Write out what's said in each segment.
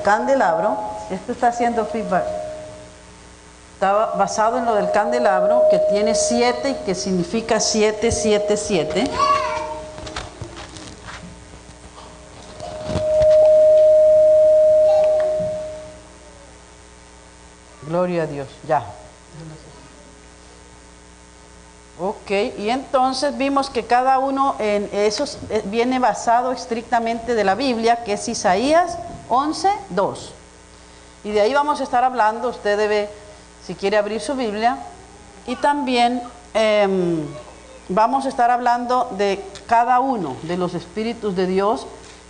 candelabro, esto está haciendo feedback. Está basado en lo del candelabro, que tiene 7 y que significa 7, 7, 7. Gloria a Dios, ya. Ok, y entonces vimos que cada uno en esos viene basado estrictamente de la Biblia, que es Isaías 11:2. Y de ahí vamos a estar hablando. Usted debe, si quiere, abrir su Biblia. Y también vamos a estar hablando de cada uno de los espíritus de Dios,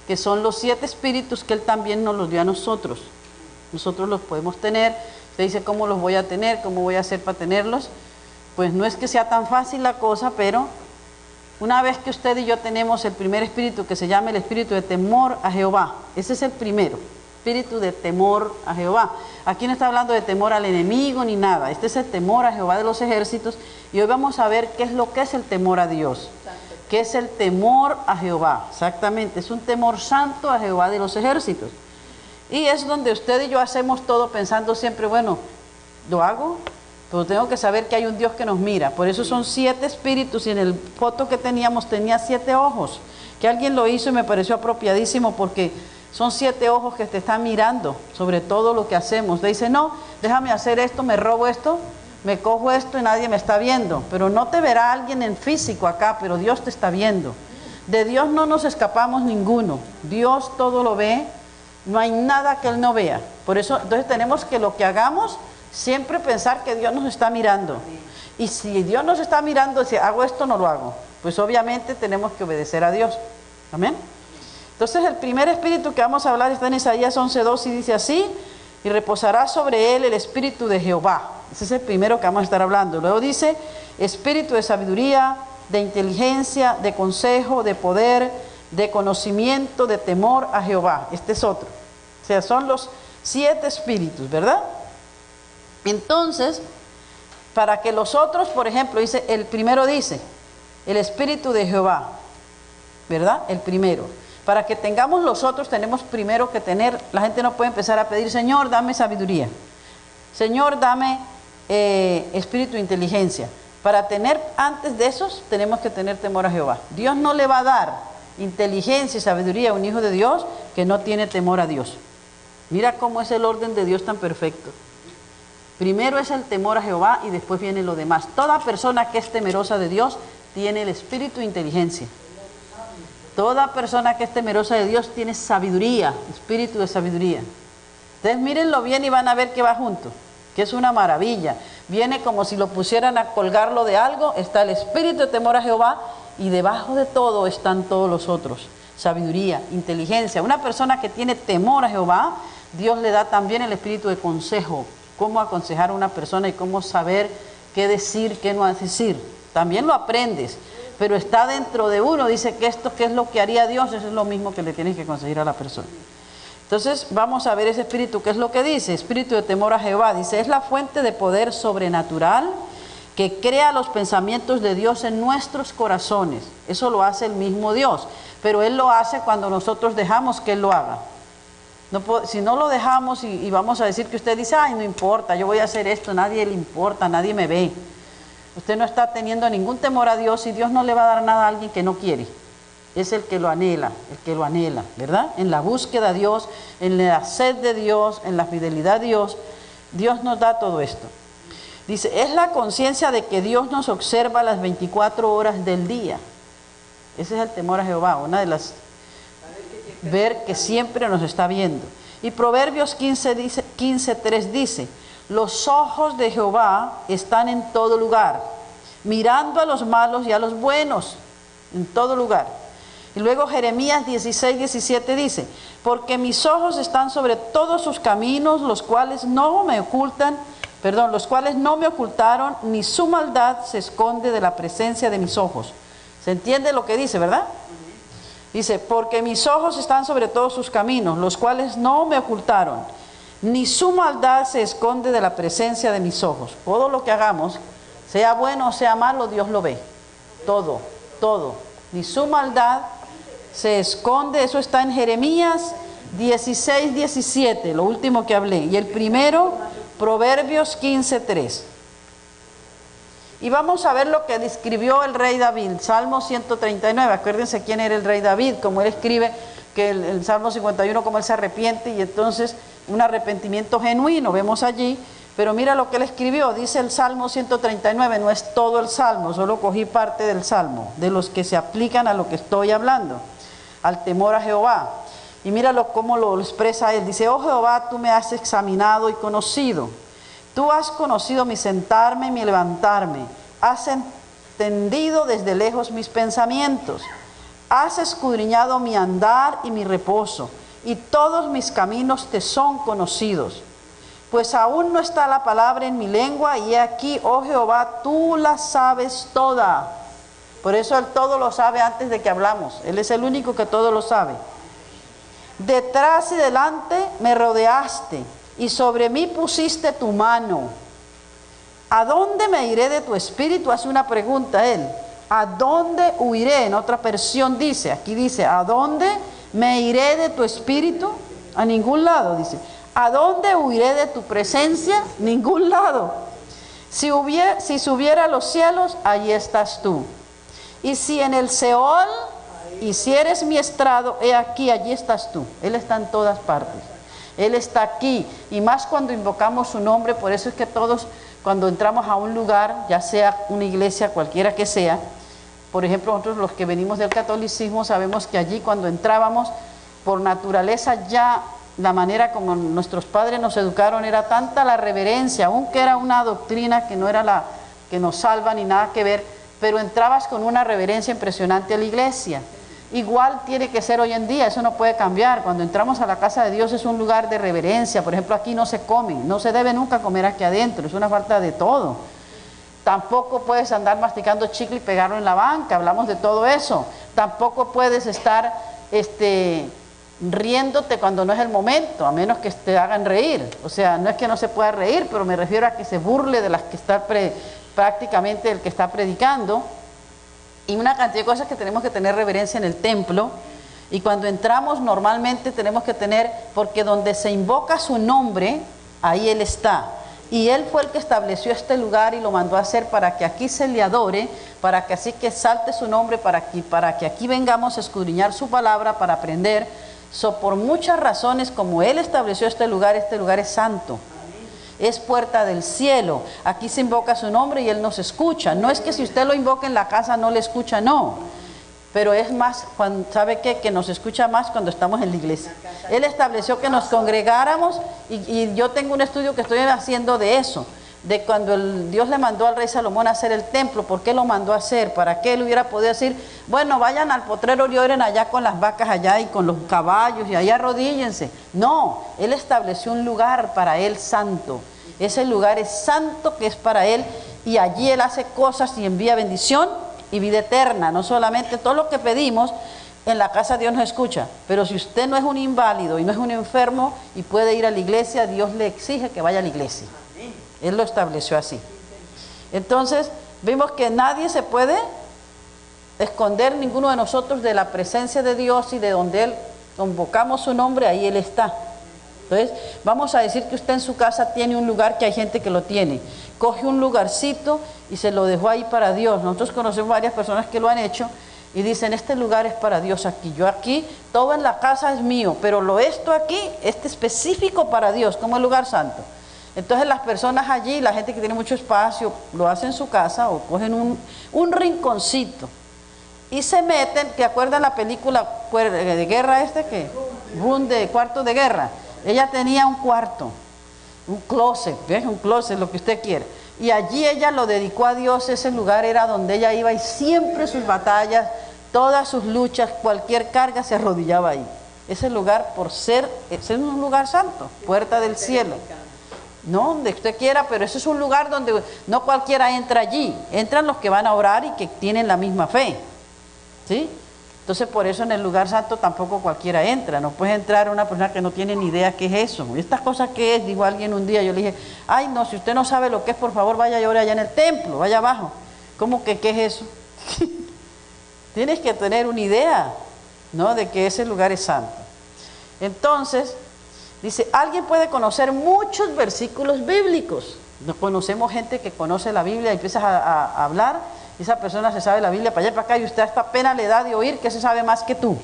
que son los 7 espíritus que Él también nos los dio a nosotros. Nosotros los podemos tener. Usted dice, ¿cómo los voy a tener? ¿Cómo voy a hacer para tenerlos? Pues no es que sea tan fácil la cosa, pero una vez que usted y yo tenemos el primer espíritu, que se llama el espíritu de temor a Jehová, ese es el primero, espíritu de temor a Jehová. Aquí no está hablando de temor al enemigo ni nada, este es el temor a Jehová de los ejércitos, y hoy vamos a ver qué es lo que es el temor a Dios, qué es el temor a Jehová, exactamente, es un temor santo a Jehová de los ejércitos. Y es donde usted y yo hacemos todo pensando siempre, bueno, ¿lo hago? Pero tengo que saber que hay un Dios que nos mira. Por eso son 7 espíritus, y en el foto que teníamos tenía 7 ojos. Que alguien lo hizo y me pareció apropiadísimo, porque son 7 ojos que te están mirando sobre todo lo que hacemos. Te dice, no, déjame hacer esto, me robo esto, me cojo esto y nadie me está viendo. Pero no te verá alguien en físico acá, pero Dios te está viendo. De Dios no nos escapamos ninguno. Dios todo lo ve, no hay nada que Él no vea. Por eso, entonces tenemos que lo que hagamos, siempre pensar que Dios nos está mirando. Y si Dios nos está mirando, si hago esto, no lo hago, pues obviamente tenemos que obedecer a Dios. Amén. Entonces el primer espíritu que vamos a hablar está en Isaías 11:2 y dice así: y reposará sobre él el espíritu de Jehová. Ese es el primero que vamos a estar hablando. Luego dice espíritu de sabiduría, de inteligencia, de consejo, de poder, de conocimiento, de temor a Jehová. Este es otro. O sea, son los 7 espíritus, ¿verdad? Entonces, para que los otros, por ejemplo, dice, el primero dice, el espíritu de Jehová, ¿verdad? El primero. Para que tengamos los otros, tenemos primero que tener, la gente no puede empezar a pedir, Señor, dame sabiduría. Señor, dame espíritu de inteligencia. Para tener antes de esos, tenemos que tener temor a Jehová. Dios no le va a dar inteligencia y sabiduría a un hijo de Dios que no tiene temor a Dios. Mira cómo es el orden de Dios tan perfecto. Primero es el temor a Jehová y después viene lo demás. Toda persona que es temerosa de Dios tiene el espíritu de inteligencia. Toda persona que es temerosa de Dios tiene sabiduría, espíritu de sabiduría. Entonces mírenlo bien y van a ver que va junto, que es una maravilla. Viene como si lo pusieran a colgarlo de algo, está el espíritu de temor a Jehová y debajo de todo están todos los otros. Sabiduría, inteligencia. Una persona que tiene temor a Jehová, Dios le da también el espíritu de consejo. Cómo aconsejar a una persona y cómo saber qué decir, qué no decir. También lo aprendes, pero está dentro de uno. Dice que esto, ¿qué es lo que haría Dios? Eso es lo mismo que le tienes que conseguir a la persona. Entonces vamos a ver ese espíritu, ¿qué es lo que dice? Espíritu de temor a Jehová. Dice, es la fuente de poder sobrenatural que crea los pensamientos de Dios en nuestros corazones. Eso lo hace el mismo Dios, pero Él lo hace cuando nosotros dejamos que Él lo haga. No, si no lo dejamos y vamos a decir que usted dice, ay, no importa, yo voy a hacer esto, nadie le importa, nadie me ve. Usted no está teniendo ningún temor a Dios y Dios no le va a dar nada a alguien que no quiere. Es el que lo anhela, ¿verdad? En la búsqueda de Dios, en la sed de Dios, en la fidelidad de Dios, Dios nos da todo esto. Dice, es la conciencia de que Dios nos observa las 24 horas del día. Ese es el temor a Jehová, una de las... ver que siempre nos está viendo. Y Proverbios 15:3 dice, los ojos de Jehová están en todo lugar, mirando a los malos y a los buenos, en todo lugar. Y luego Jeremías 16:17 dice, porque mis ojos están sobre todos sus caminos, los cuales no me ocultaron, ni su maldad se esconde de la presencia de mis ojos. ¿Se entiende lo que dice, verdad? Dice, porque mis ojos están sobre todos sus caminos, los cuales no me ocultaron, ni su maldad se esconde de la presencia de mis ojos. Todo lo que hagamos, sea bueno o sea malo, Dios lo ve. Todo, todo. Ni su maldad se esconde, eso está en Jeremías 16, 17, lo último que hablé. Y el primero, Proverbios 15, 3. Y vamos a ver lo que describió el rey David, Salmo 139. Acuérdense quién era el rey David, como él escribe que el Salmo 51, como él se arrepiente, y entonces un arrepentimiento genuino, vemos allí. Pero mira lo que él escribió, dice el Salmo 139, no es todo el Salmo, solo cogí parte del Salmo, de los que se aplican a lo que estoy hablando, al temor a Jehová. Y míralo cómo lo expresa él, dice: oh Jehová, tú me has examinado y conocido. Tú has conocido mi sentarme y mi levantarme. Has entendido desde lejos mis pensamientos. Has escudriñado mi andar y mi reposo. Y todos mis caminos te son conocidos. Pues aún no está la palabra en mi lengua, y he aquí, oh Jehová, tú la sabes toda. Por eso él todo lo sabe antes de que hablamos. Él es el único que todo lo sabe. Detrás y delante me rodeaste, y sobre mí pusiste tu mano. ¿A dónde me iré de tu espíritu? Hace una pregunta él. ¿A dónde huiré? En otra versión dice, aquí dice, ¿a dónde me iré de tu espíritu? A ningún lado, dice. ¿A dónde huiré de tu presencia? Ningún lado. Si subiera a los cielos, allí estás tú. Y si en el Seol hicieres mi estrado, he aquí, allí estás tú. Él está en todas partes. Él está aquí. Y más cuando invocamos su nombre. Por eso es que todos, cuando entramos a un lugar, ya sea una iglesia, cualquiera que sea, por ejemplo, nosotros los que venimos del catolicismo, sabemos que allí cuando entrábamos, por naturaleza ya, la manera como nuestros padres nos educaron, era tanta la reverencia, aunque era una doctrina que no era la que nos salva ni nada que ver, pero entrabas con una reverencia impresionante a la iglesia. Igual tiene que ser hoy en día, eso no puede cambiar. Cuando entramos a la casa de Dios es un lugar de reverencia. Por ejemplo, aquí no se come, no se debe nunca comer aquí adentro, es una falta de todo. Tampoco puedes andar masticando chicle y pegarlo en la banca, hablamos de todo eso. Tampoco puedes estar riéndote cuando no es el momento, a menos que te hagan reír. O sea, no es que no se pueda reír, pero me refiero a que se burle de las que está prácticamente el que está predicando. Y una cantidad de cosas que tenemos que tener reverencia en el templo. Y cuando entramos normalmente tenemos que tener, porque donde se invoca su nombre, ahí Él está. Y Él fue el que estableció este lugar y lo mandó a hacer para que aquí se le adore, para que así que salte su nombre, para que aquí vengamos a escudriñar su palabra, para aprender. Por muchas razones, como Él estableció este lugar es santo. Es puerta del cielo. Aquí se invoca su nombre y Él nos escucha. No es que si usted lo invoca en la casa no le escucha, no. Pero es más, ¿sabe qué? Que nos escucha más cuando estamos en la iglesia. Él estableció que nos congregáramos y yo tengo un estudio que estoy haciendo de eso. De cuando Dios le mandó al rey Salomón a hacer el templo. ¿Por qué lo mandó a hacer? ¿Para qué él hubiera podido decir, bueno, vayan al potrero y oren allá con las vacas allá y con los caballos y allá arrodíllense? No, Él estableció un lugar para Él santo. Ese lugar es santo, que es para Él, y allí Él hace cosas y envía bendición y vida eterna. No solamente todo lo que pedimos en la casa Dios nos escucha, pero si usted no es un inválido y no es un enfermo y puede ir a la iglesia, Dios le exige que vaya a la iglesia. Él lo estableció así. Entonces, vimos que nadie se puede esconder, ninguno de nosotros, de la presencia de Dios, y de donde Él convocamos su nombre, ahí Él está. Entonces, vamos a decir que usted en su casa tiene un lugar, que hay gente que lo tiene. Coge un lugarcito y se lo dejó ahí para Dios. Nosotros conocemos varias personas que lo han hecho y dicen, este lugar es para Dios aquí. Yo aquí, todo en la casa es mío, pero esto aquí, específico para Dios, como el lugar santo. Entonces las personas allí, la gente que tiene mucho espacio, lo hace en su casa o cogen un rinconcito y se meten. ¿Te acuerdas la película de guerra Room de cuarto de guerra? Ella tenía un cuarto, un closet, ¿ves? Un closet, lo que usted quiera. Y allí ella lo dedicó a Dios. Ese lugar era donde ella iba, y siempre sus batallas, todas sus luchas, cualquier carga, se arrodillaba ahí. Ese lugar, por ser un lugar santo, puerta del cielo. No, donde usted quiera, pero ese es un lugar donde no cualquiera entra allí. Entran los que van a orar y que tienen la misma fe, ¿sí? Entonces, por eso en el lugar santo tampoco cualquiera entra. No puede entrar una persona que no tiene ni idea qué es eso. ¿Estas cosas qué es? Dijo alguien un día. Yo le dije, ay no, si usted no sabe lo que es, por favor vaya y ore allá en el templo, vaya abajo. ¿Cómo que qué es eso? Tienes que tener una idea, ¿no?, de que ese lugar es santo. Entonces, dice, alguien puede conocer muchos versículos bíblicos. No conocemos gente que conoce la Biblia y empiezas a hablar, y esa persona se sabe la Biblia para allá y para acá, y usted hasta pena le da de oír que se sabe más que tú.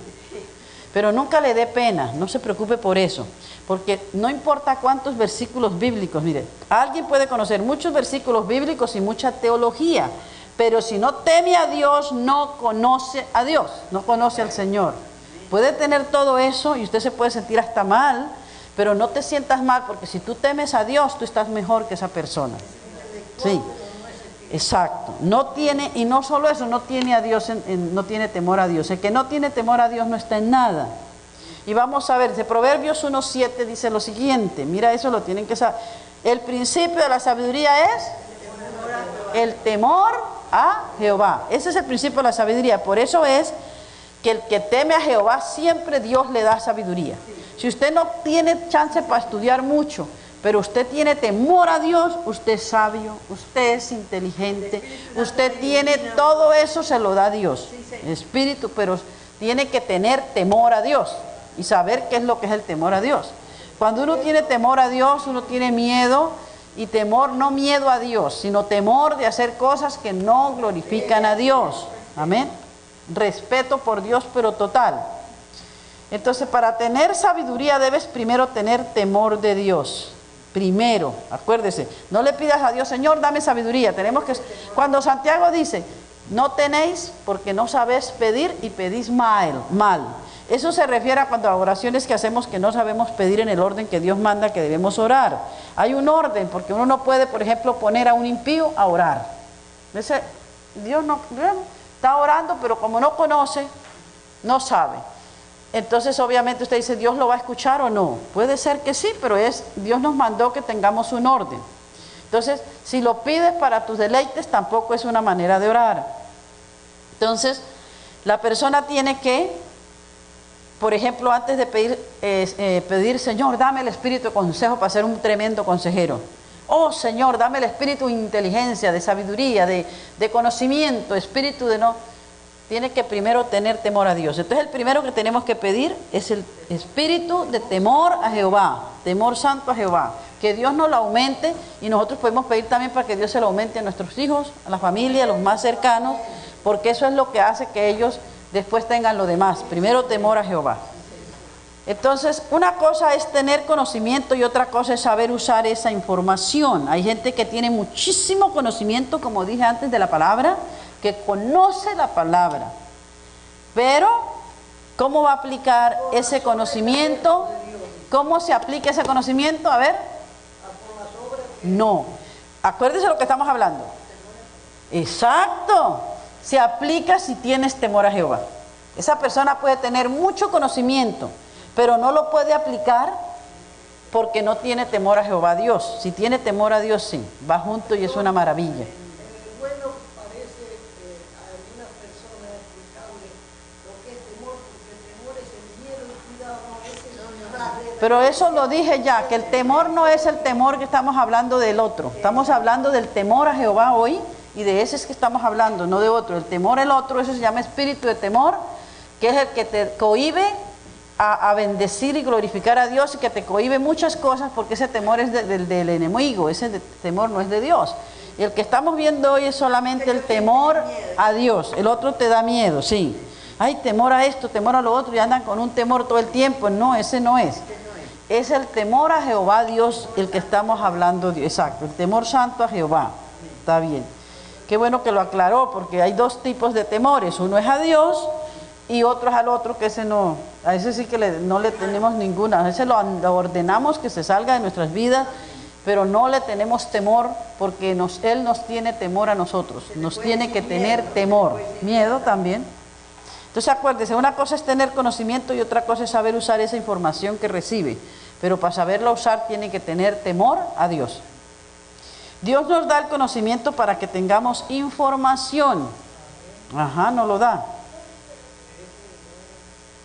Pero nunca le dé pena, no se preocupe por eso, porque no importa cuántos versículos bíblicos, mire, alguien puede conocer muchos versículos bíblicos y mucha teología, pero si no teme a Dios, no conoce a Dios, no conoce al Señor. Puede tener todo eso y usted se puede sentir hasta mal, pero no te sientas mal, porque si tú temes a Dios, tú estás mejor que esa persona. Sí, exacto. No tiene, y no solo eso, no tiene a Dios, no tiene temor a Dios. El que no tiene temor a Dios no está en nada. Y vamos a ver, de Proverbios 1:7 dice lo siguiente, mira, eso lo tienen que saber. El principio de la sabiduría es el temor a Jehová. Ese es el principio de la sabiduría. Por eso es que el que teme a Jehová, siempre Dios le da sabiduría. Si usted no tiene chance para estudiar mucho, pero usted tiene temor a Dios, usted es sabio, usted es inteligente, usted tiene todo eso, se lo da Dios, espíritu, pero tiene que tener temor a Dios y saber qué es lo que es el temor a Dios. Cuando uno tiene temor a Dios, uno tiene miedo, y temor, no miedo a Dios, sino temor de hacer cosas que no glorifican a Dios. Amén. Respeto por Dios, pero total. Entonces, para tener sabiduría debes primero tener temor de Dios. Primero, acuérdese, no le pidas a Dios, Señor, dame sabiduría. Tenemos que, cuando Santiago dice, no tenéis porque no sabéis pedir y pedís mal. Eso se refiere a cuando a oraciones que hacemos que no sabemos pedir en el orden que Dios manda que debemos orar. Hay un orden, porque uno no puede, por ejemplo, poner a un impío a orar. Dios está orando, pero como no conoce, no sabe. Entonces, obviamente, usted dice, ¿Dios lo va a escuchar o no? Puede ser que sí, pero Dios nos mandó que tengamos un orden. Entonces, si lo pides para tus deleites, tampoco es una manera de orar. Entonces, la persona tiene que, por ejemplo, antes de pedir, Señor, dame el espíritu de consejo para ser un tremendo consejero. Oh, Señor, dame el espíritu de inteligencia, de sabiduría, de conocimiento, espíritu de no... Tiene que primero tener temor a Dios. Entonces, el primero que tenemos que pedir es el espíritu de temor a Jehová, temor santo a Jehová. Que Dios nos lo aumente, y nosotros podemos pedir también para que Dios se lo aumente a nuestros hijos, a la familia, a los más cercanos, porque eso es lo que hace que ellos después tengan lo demás. Primero temor a Jehová. Entonces, una cosa es tener conocimiento y otra cosa es saber usar esa información. Hay gente que tiene muchísimo conocimiento, como dije antes, de la palabra, que conoce la palabra. Pero, ¿cómo va a aplicar ese conocimiento? ¿Cómo se aplica ese conocimiento? A ver. No. Acuérdese lo que estamos hablando. Exacto. Se aplica si tienes temor a Jehová. Esa persona puede tener mucho conocimiento, pero no lo puede aplicar porque no tiene temor a Jehová Dios. Si tiene temor a Dios, sí, va junto y es una maravilla. Bueno, parece a algunas personas explicarle lo que es temor, porque el temor es el miedo y cuidado, a veces Pero eso lo dije ya, que el temor no es el temor que estamos hablando del otro. Estamos hablando del temor a Jehová hoy, y de ese es que estamos hablando, no de otro. El temor al otro, eso se llama espíritu de temor, que es el que te cohíbe a bendecir y glorificar a Dios, y que te cohíbe muchas cosas, porque ese temor es del enemigo, ese temor no es de Dios. Y el que estamos viendo hoy es solamente el temor a Dios. El otro te da miedo, sí. Hay temor a esto, temor a lo otro, y andan con un temor todo el tiempo. No, ese no es. Es el temor a Jehová Dios el que estamos hablando. Exacto, el temor santo a Jehová. Está bien. Qué bueno que lo aclaró, porque hay dos tipos de temores. Uno es a Dios y otro es al otro, que ese no, a ese sí que no le tenemos ninguna. A ese lo ordenamos que se salga de nuestras vidas, pero no le tenemos temor, porque Él nos tiene temor a nosotros. Nos tiene que tener temor. Miedo también. Entonces acuérdese, una cosa es tener conocimiento y otra cosa es saber usar esa información que recibe. Pero para saberla usar tiene que tener temor a Dios. Dios nos da el conocimiento para que tengamos información. Ajá, nos lo da.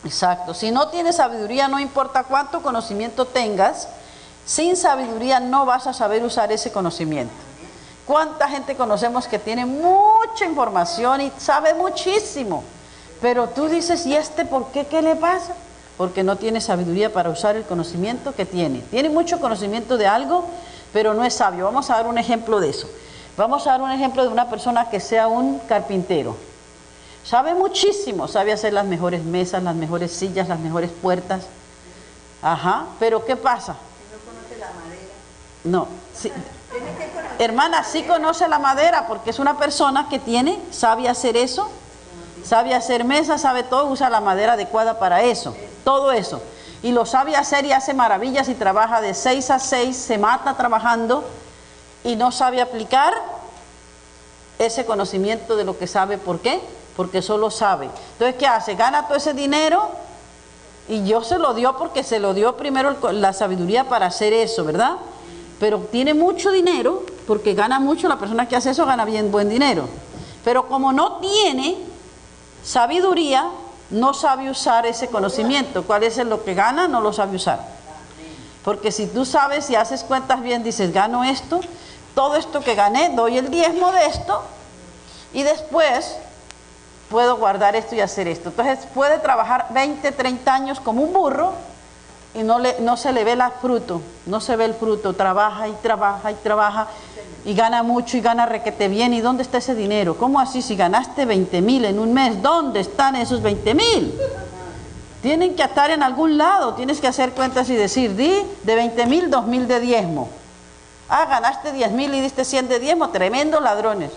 Exacto. Si no tienes sabiduría, no importa cuánto conocimiento tengas, sin sabiduría no vas a saber usar ese conocimiento. ¿Cuánta gente conocemos que tiene mucha información y sabe muchísimo? Pero tú dices, ¿y este por qué? ¿Qué le pasa? porque no tiene sabiduría para usar el conocimiento que tiene. Tiene mucho conocimiento de algo, pero no es sabio. Vamos a dar un ejemplo de eso. Vamos a dar un ejemplo de una persona que sea un carpintero. Sabe muchísimo, sabe hacer las mejores mesas, las mejores sillas, las mejores puertas. Ajá, pero ¿qué pasa? Si no conoce la madera. No, sí. Tiene que conocer. Hermana, sí conoce la madera porque es una persona que sabe hacer eso, sabe hacer mesas, sabe todo, usa la madera adecuada para eso, todo eso. Y lo sabe hacer y hace maravillas y trabaja de 6 a 6, se mata trabajando y no sabe aplicar ese conocimiento de lo que sabe. ¿Por qué? Porque solo sabe. Entonces, ¿qué hace? Gana todo ese dinero y Dios se lo dio porque se lo dio primero la sabiduría para hacer eso, ¿verdad? Pero tiene mucho dinero porque gana mucho, la persona que hace eso gana bien buen dinero. Pero como no tiene sabiduría, no sabe usar ese conocimiento. ¿Cuál es lo que gana? No lo sabe usar. Porque si tú sabes y haces cuentas bien, dices, gano esto, todo esto que gané, doy el diezmo de esto y después puedo guardar esto y hacer esto. Entonces puede trabajar 20, 30 años como un burro y no se le ve el fruto, no se ve el fruto, trabaja y trabaja y trabaja y gana mucho y gana requete bien. ¿Y dónde está ese dinero? ¿Cómo así? Si ganaste 20,000 en un mes, ¿dónde están esos 20,000? Tienen que estar en algún lado, tienes que hacer cuentas y decir, di de 20,000, 2,000 de diezmo. Ah, ganaste 10,000 y diste 100 de diezmo, tremendos ladrones.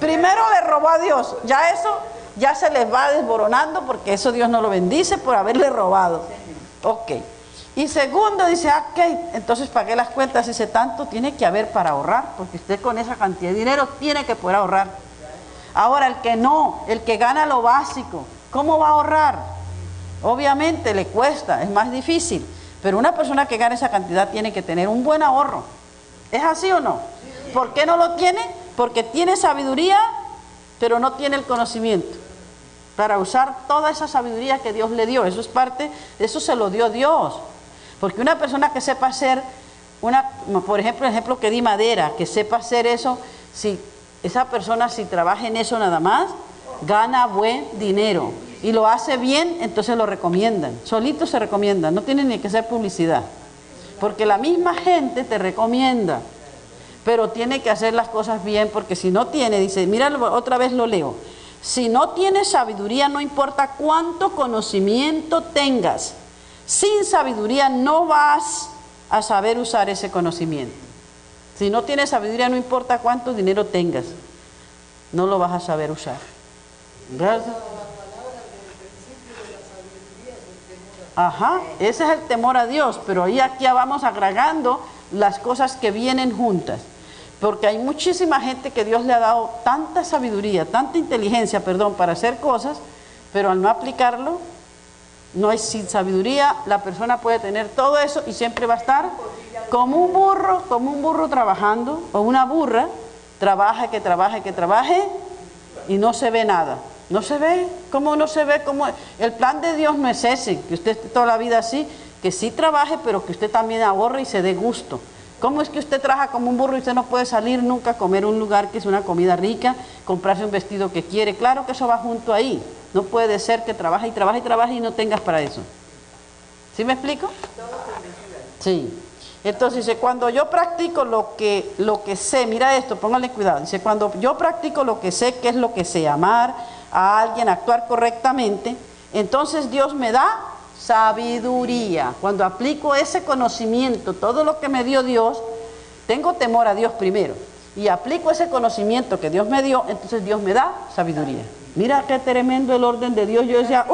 Primero le robó a Dios, ya eso ya se les va desboronando porque eso Dios no lo bendice por haberle robado. Ok. Y segundo dice, ok, entonces pagué las cuentas, ese tanto tiene que haber para ahorrar, porque usted con esa cantidad de dinero tiene que poder ahorrar. Ahora el que no, el que gana lo básico, ¿cómo va a ahorrar? Obviamente le cuesta, es más difícil, pero una persona que gana esa cantidad tiene que tener un buen ahorro. ¿Es así o no? ¿Por qué no lo tiene? Porque tiene sabiduría, pero no tiene el conocimiento para usar toda esa sabiduría que Dios le dio. Eso es parte, eso se lo dio Dios. Porque una persona que sepa hacer, por ejemplo, el ejemplo que di madera, que sepa hacer eso, si esa persona si trabaja en eso nada más, gana buen dinero. Y lo hace bien, entonces lo recomiendan. Solito se recomiendan, no tiene ni que hacer publicidad. Porque la misma gente te recomienda. Pero tiene que hacer las cosas bien, porque si no tiene, dice, mira, otra vez lo leo. Si no tienes sabiduría, no importa cuánto conocimiento tengas. Sin sabiduría no vas a saber usar ese conocimiento. Si no tienes sabiduría, no importa cuánto dinero tengas, no lo vas a saber usar. Gracias. Ajá, ese es el temor a Dios, pero ahí aquí vamos agregando las cosas que vienen juntas. Porque hay muchísima gente que Dios le ha dado tanta sabiduría, tanta inteligencia, para hacer cosas, pero al no aplicarlo, no es sin sabiduría, la persona puede tener todo eso y siempre va a estar como un burro trabajando, o una burra, que trabaje y no se ve nada. No se ve, ¿cómo no se ve? ¿Cómo? El plan de Dios no es ese, que usted esté toda la vida así, que sí trabaje, pero que usted también ahorre y se dé gusto. ¿Cómo es que usted trabaja como un burro y usted no puede salir nunca a comer un lugar que es una comida rica, comprarse un vestido que quiere? Claro que eso va junto ahí. No puede ser que trabaje y no tengas para eso. ¿Sí me explico? Sí. Entonces dice, cuando yo practico lo que sé, mira esto, póngale cuidado. Dice, cuando yo practico lo que sé, ¿qué es lo que sé? Amar a alguien, actuar correctamente, entonces Dios me da sabiduría. Cuando aplico ese conocimiento, todo lo que me dio Dios, tengo temor a Dios primero y aplico ese conocimiento que Dios me dio, entonces Dios me da sabiduría. Mira qué tremendo el orden de Dios. Yo decía,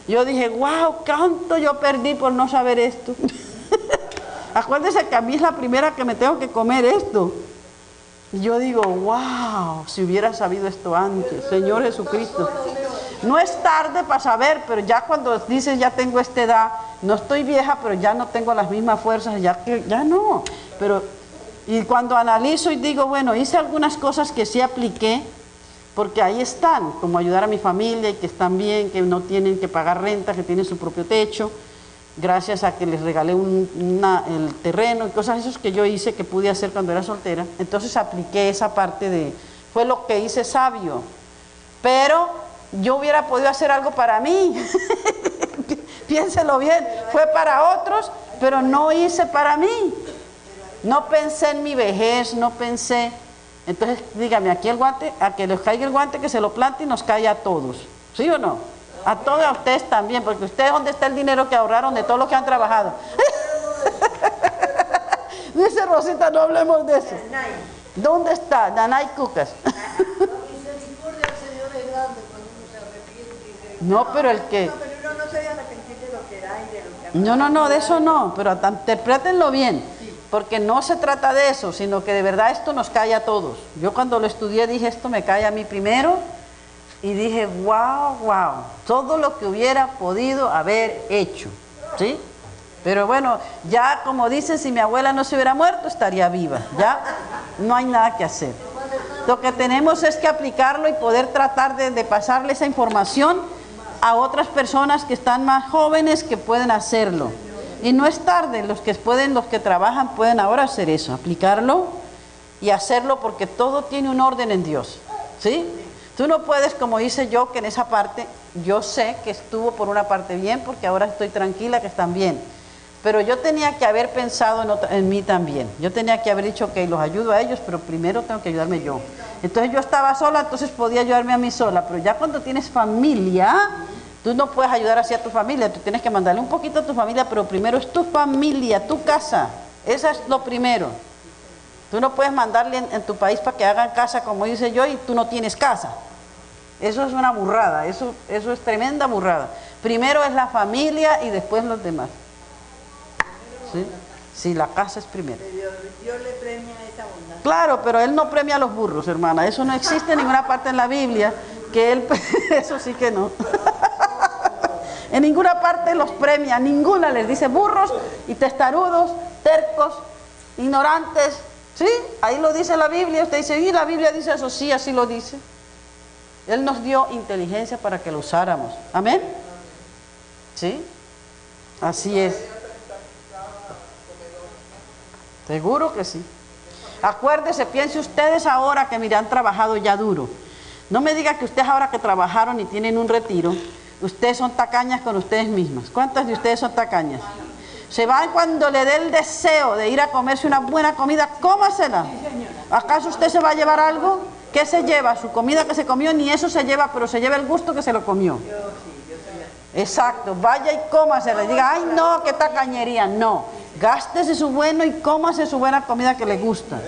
yo dije, wow, cuánto yo perdí por no saber esto. Acuérdese que a mí es la primera que me tengo que comer esto. Y yo digo, wow, si hubiera sabido esto antes, Señor Jesucristo. No es tarde para saber, pero ya cuando dices, ya tengo esta edad, no estoy vieja, pero ya no tengo las mismas fuerzas, ya no. Y cuando analizo y digo, bueno, hice algunas cosas que sí apliqué, porque ahí están, como ayudar a mi familia y que están bien, que no tienen que pagar renta, que tienen su propio techo, gracias a que les regalé el terreno y cosas esas que yo hice, que pude hacer cuando era soltera. Entonces apliqué esa parte fue lo que hice sabio. Pero yo hubiera podido hacer algo para mí. Piénselo bien, fue para otros, pero no hice para mí. No pensé en mi vejez, no pensé. Entonces, dígame, aquí el guante, a que les caiga el guante, que se lo plante y nos cae a todos. ¿Sí o no? A todos, a ustedes también, porque ustedes, ¿dónde está el dinero que ahorraron de todo lo que han trabajado? Dice Rosita, no hablemos de eso. ¿Dónde está? Danay Cucas. La misericordia del Señor es grande cuando uno se arrepiente. No, pero el que... No, pero uno no se debe arrepentir de lo que da y de lo que No, de eso no, pero interprétenlo bien, porque no se trata de eso, sino que de verdad esto nos cae a todos. Yo cuando lo estudié dije, esto me cae a mí primero, y dije, wow, todo lo que hubiera podido haber hecho, ¿sí? Pero bueno, ya como dicen, si mi abuela no se hubiera muerto, estaría viva, ya no hay nada que hacer. Lo que tenemos es que aplicarlo y poder tratar de pasarle esa información a otras personas que están más jóvenes que pueden hacerlo. Y no es tarde, los que trabajan pueden ahora hacer eso, aplicarlo y hacerlo, porque todo tiene un orden en Dios, ¿sí? Tú no puedes, como hice yo, que en esa parte, yo sé que estuvo por una parte bien, porque ahora estoy tranquila que están bien. Pero yo tenía que haber pensado en mí también. Yo tenía que haber dicho, ok, los ayudo a ellos, pero primero tengo que ayudarme yo. Entonces yo estaba sola, entonces podía ayudarme a mí sola. Pero ya cuando tienes familia, tú no puedes ayudar así a tu familia. Tú tienes que mandarle un poquito a tu familia, pero primero es tu familia, tu casa. Eso es lo primero. Tú no puedes mandarle en tu país para que hagan casa, como dice yo, y tú no tienes casa. Eso es una burrada, eso es tremenda burrada. Primero es la familia y después los demás. ¿Sí? Sí, la casa es primero. Dios le premia esa bondad. Claro, pero Él no premia a los burros, hermana. Eso no existe en ninguna parte en la Biblia, que Él, eso sí que no. En ninguna parte los premia, ninguna les dice burros y testarudos, tercos, ignorantes. ¿Sí? Ahí lo dice la Biblia. Usted dice, ¿y la Biblia dice eso? Sí, así lo dice. Él nos dio inteligencia para que lo usáramos. ¿Amén? ¿Sí? Así es. Seguro que sí. Acuérdese, piense ustedes ahora que mire, han trabajado ya duro. No me diga que ustedes ahora que trabajaron y tienen un retiro, ustedes son tacañas con ustedes mismas. ¿Cuántas de ustedes son tacañas? Se van cuando le dé el deseo de ir a comerse una buena comida, cómasela. ¿Acaso usted se va a llevar algo? ¿Qué se lleva? Su comida que se comió, ni eso se lleva, pero se lleva el gusto que se lo comió. Exacto, vaya y cómasela. Y diga, ay no, qué tacañería. No, gástese su bueno y cómase su buena comida que le gusta.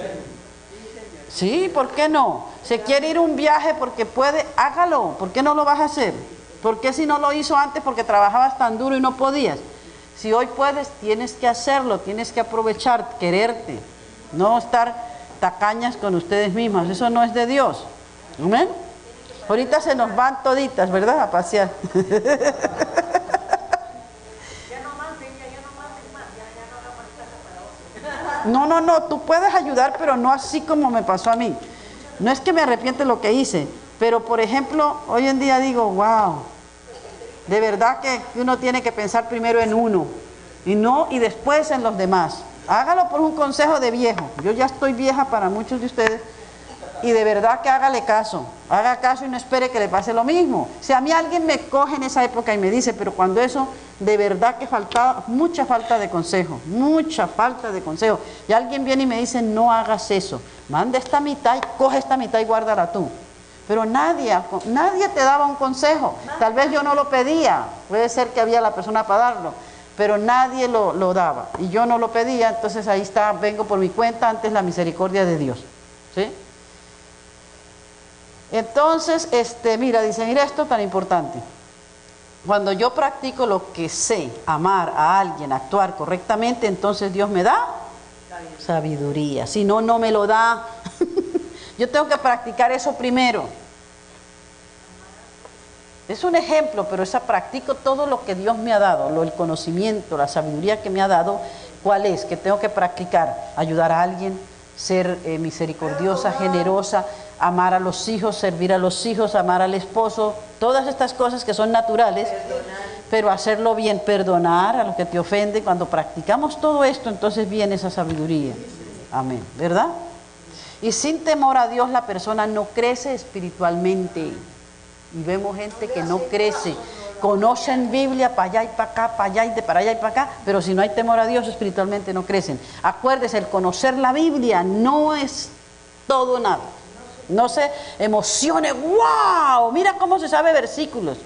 Sí, ¿por qué no? Se quiere ir a un viaje porque puede, hágalo. ¿Por qué no lo vas a hacer? ¿Por qué si no lo hizo antes porque trabajabas tan duro y no podías? Si hoy puedes, tienes que hacerlo, tienes que aprovechar, quererte, no estar tacañas con ustedes mismas. Eso no es de Dios. ¿Amén? Ahorita se nos van toditas, ¿verdad? A pasear. No, tú puedes ayudar, pero no así como me pasó a mí. No es que me arrepiente de lo que hice, pero por ejemplo, hoy en día digo, wow, de verdad que uno tiene que pensar primero en uno y después en los demás. Hágalo por un consejo de viejo. Yo ya estoy vieja para muchos de ustedes y de verdad que hágale caso. Haga caso y no espere que le pase lo mismo. Si a mí alguien me coge en esa época y me dice, pero cuando eso, de verdad que faltaba, mucha falta de consejo, mucha falta de consejo. Y alguien viene y me dice, no hagas eso. Manda esta mitad y coge esta mitad y guárdala tú. Pero nadie te daba un consejo. Tal vez yo no lo pedía. Puede ser que había la persona para darlo. Pero nadie lo daba. Y yo no lo pedía, entonces ahí está, vengo por mi cuenta, antes la misericordia de Dios. ¿Sí? Entonces, mira, esto tan importante. Cuando yo practico lo que sé, amar a alguien, actuar correctamente, entonces Dios me da sabiduría. Si no, no me lo da. Yo tengo que practicar eso primero. Es un ejemplo, pero practico todo lo que Dios me ha dado, el conocimiento, la sabiduría que me ha dado. ¿Cuál es? Que tengo que practicar, ayudar a alguien, ser misericordiosa, generosa, amar a los hijos, servir a los hijos, amar al esposo, todas estas cosas que son naturales, pero hacerlo bien, perdonar a los que te ofenden. Cuando practicamos todo esto, entonces viene esa sabiduría. Amén, ¿verdad? Y sin temor a Dios la persona no crece espiritualmente. Y vemos gente que no crece. Conocen Biblia para allá y para acá, para allá y para allá y para acá, pero si no hay temor a Dios, espiritualmente no crecen. Acuérdese, el conocer la Biblia no es todo nada. No se emocione, wow, mira cómo se sabe versículos,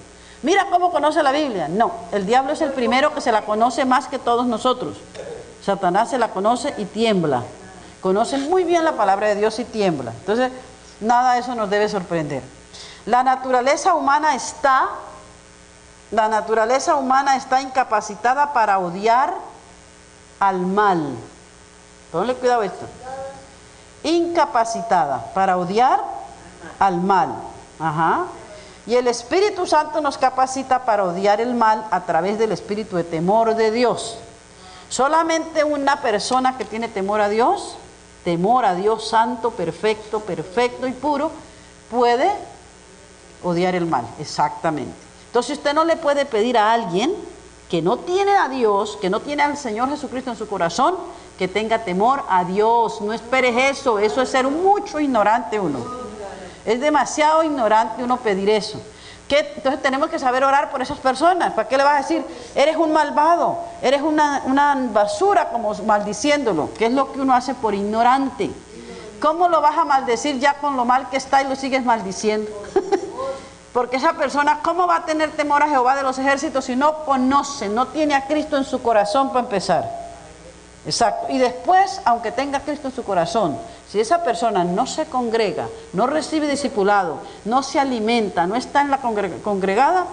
mira cómo conoce la Biblia. No, el diablo es el primero que se la conoce más que todos nosotros. Satanás se la conoce y tiembla. Conoce muy bien la palabra de Dios y tiembla. Entonces, nada de eso nos debe sorprender. La naturaleza humana está incapacitada para odiar al mal. Ponle cuidado a esto. Incapacitada para odiar al mal. Ajá. Y el Espíritu Santo nos capacita para odiar el mal a través del espíritu de temor de Dios. Solamente una persona que tiene temor a Dios santo, perfecto y puro, puede odiar el mal. Exactamente. Entonces usted no le puede pedir a alguien que no tiene a Dios, que no tiene al Señor Jesucristo en su corazón, que tenga temor a Dios. No esperes eso es ser mucho ignorante uno. Es demasiado ignorante uno pedir eso. Entonces tenemos que saber orar por esas personas. ¿Para qué le vas a decir, eres un malvado, eres una basura, como maldiciéndolo? ¿Qué es lo que uno hace por ignorante? ¿Cómo lo vas a maldecir ya con lo mal que está y lo sigues maldiciendo? Porque esa persona, ¿cómo va a tener temor a Jehová de los ejércitos si no conoce, no tiene a Cristo en su corazón para empezar? Exacto. Y después, aunque tenga a Cristo en su corazón, si esa persona no se congrega, no recibe discipulado, no se alimenta, no está en la congregada,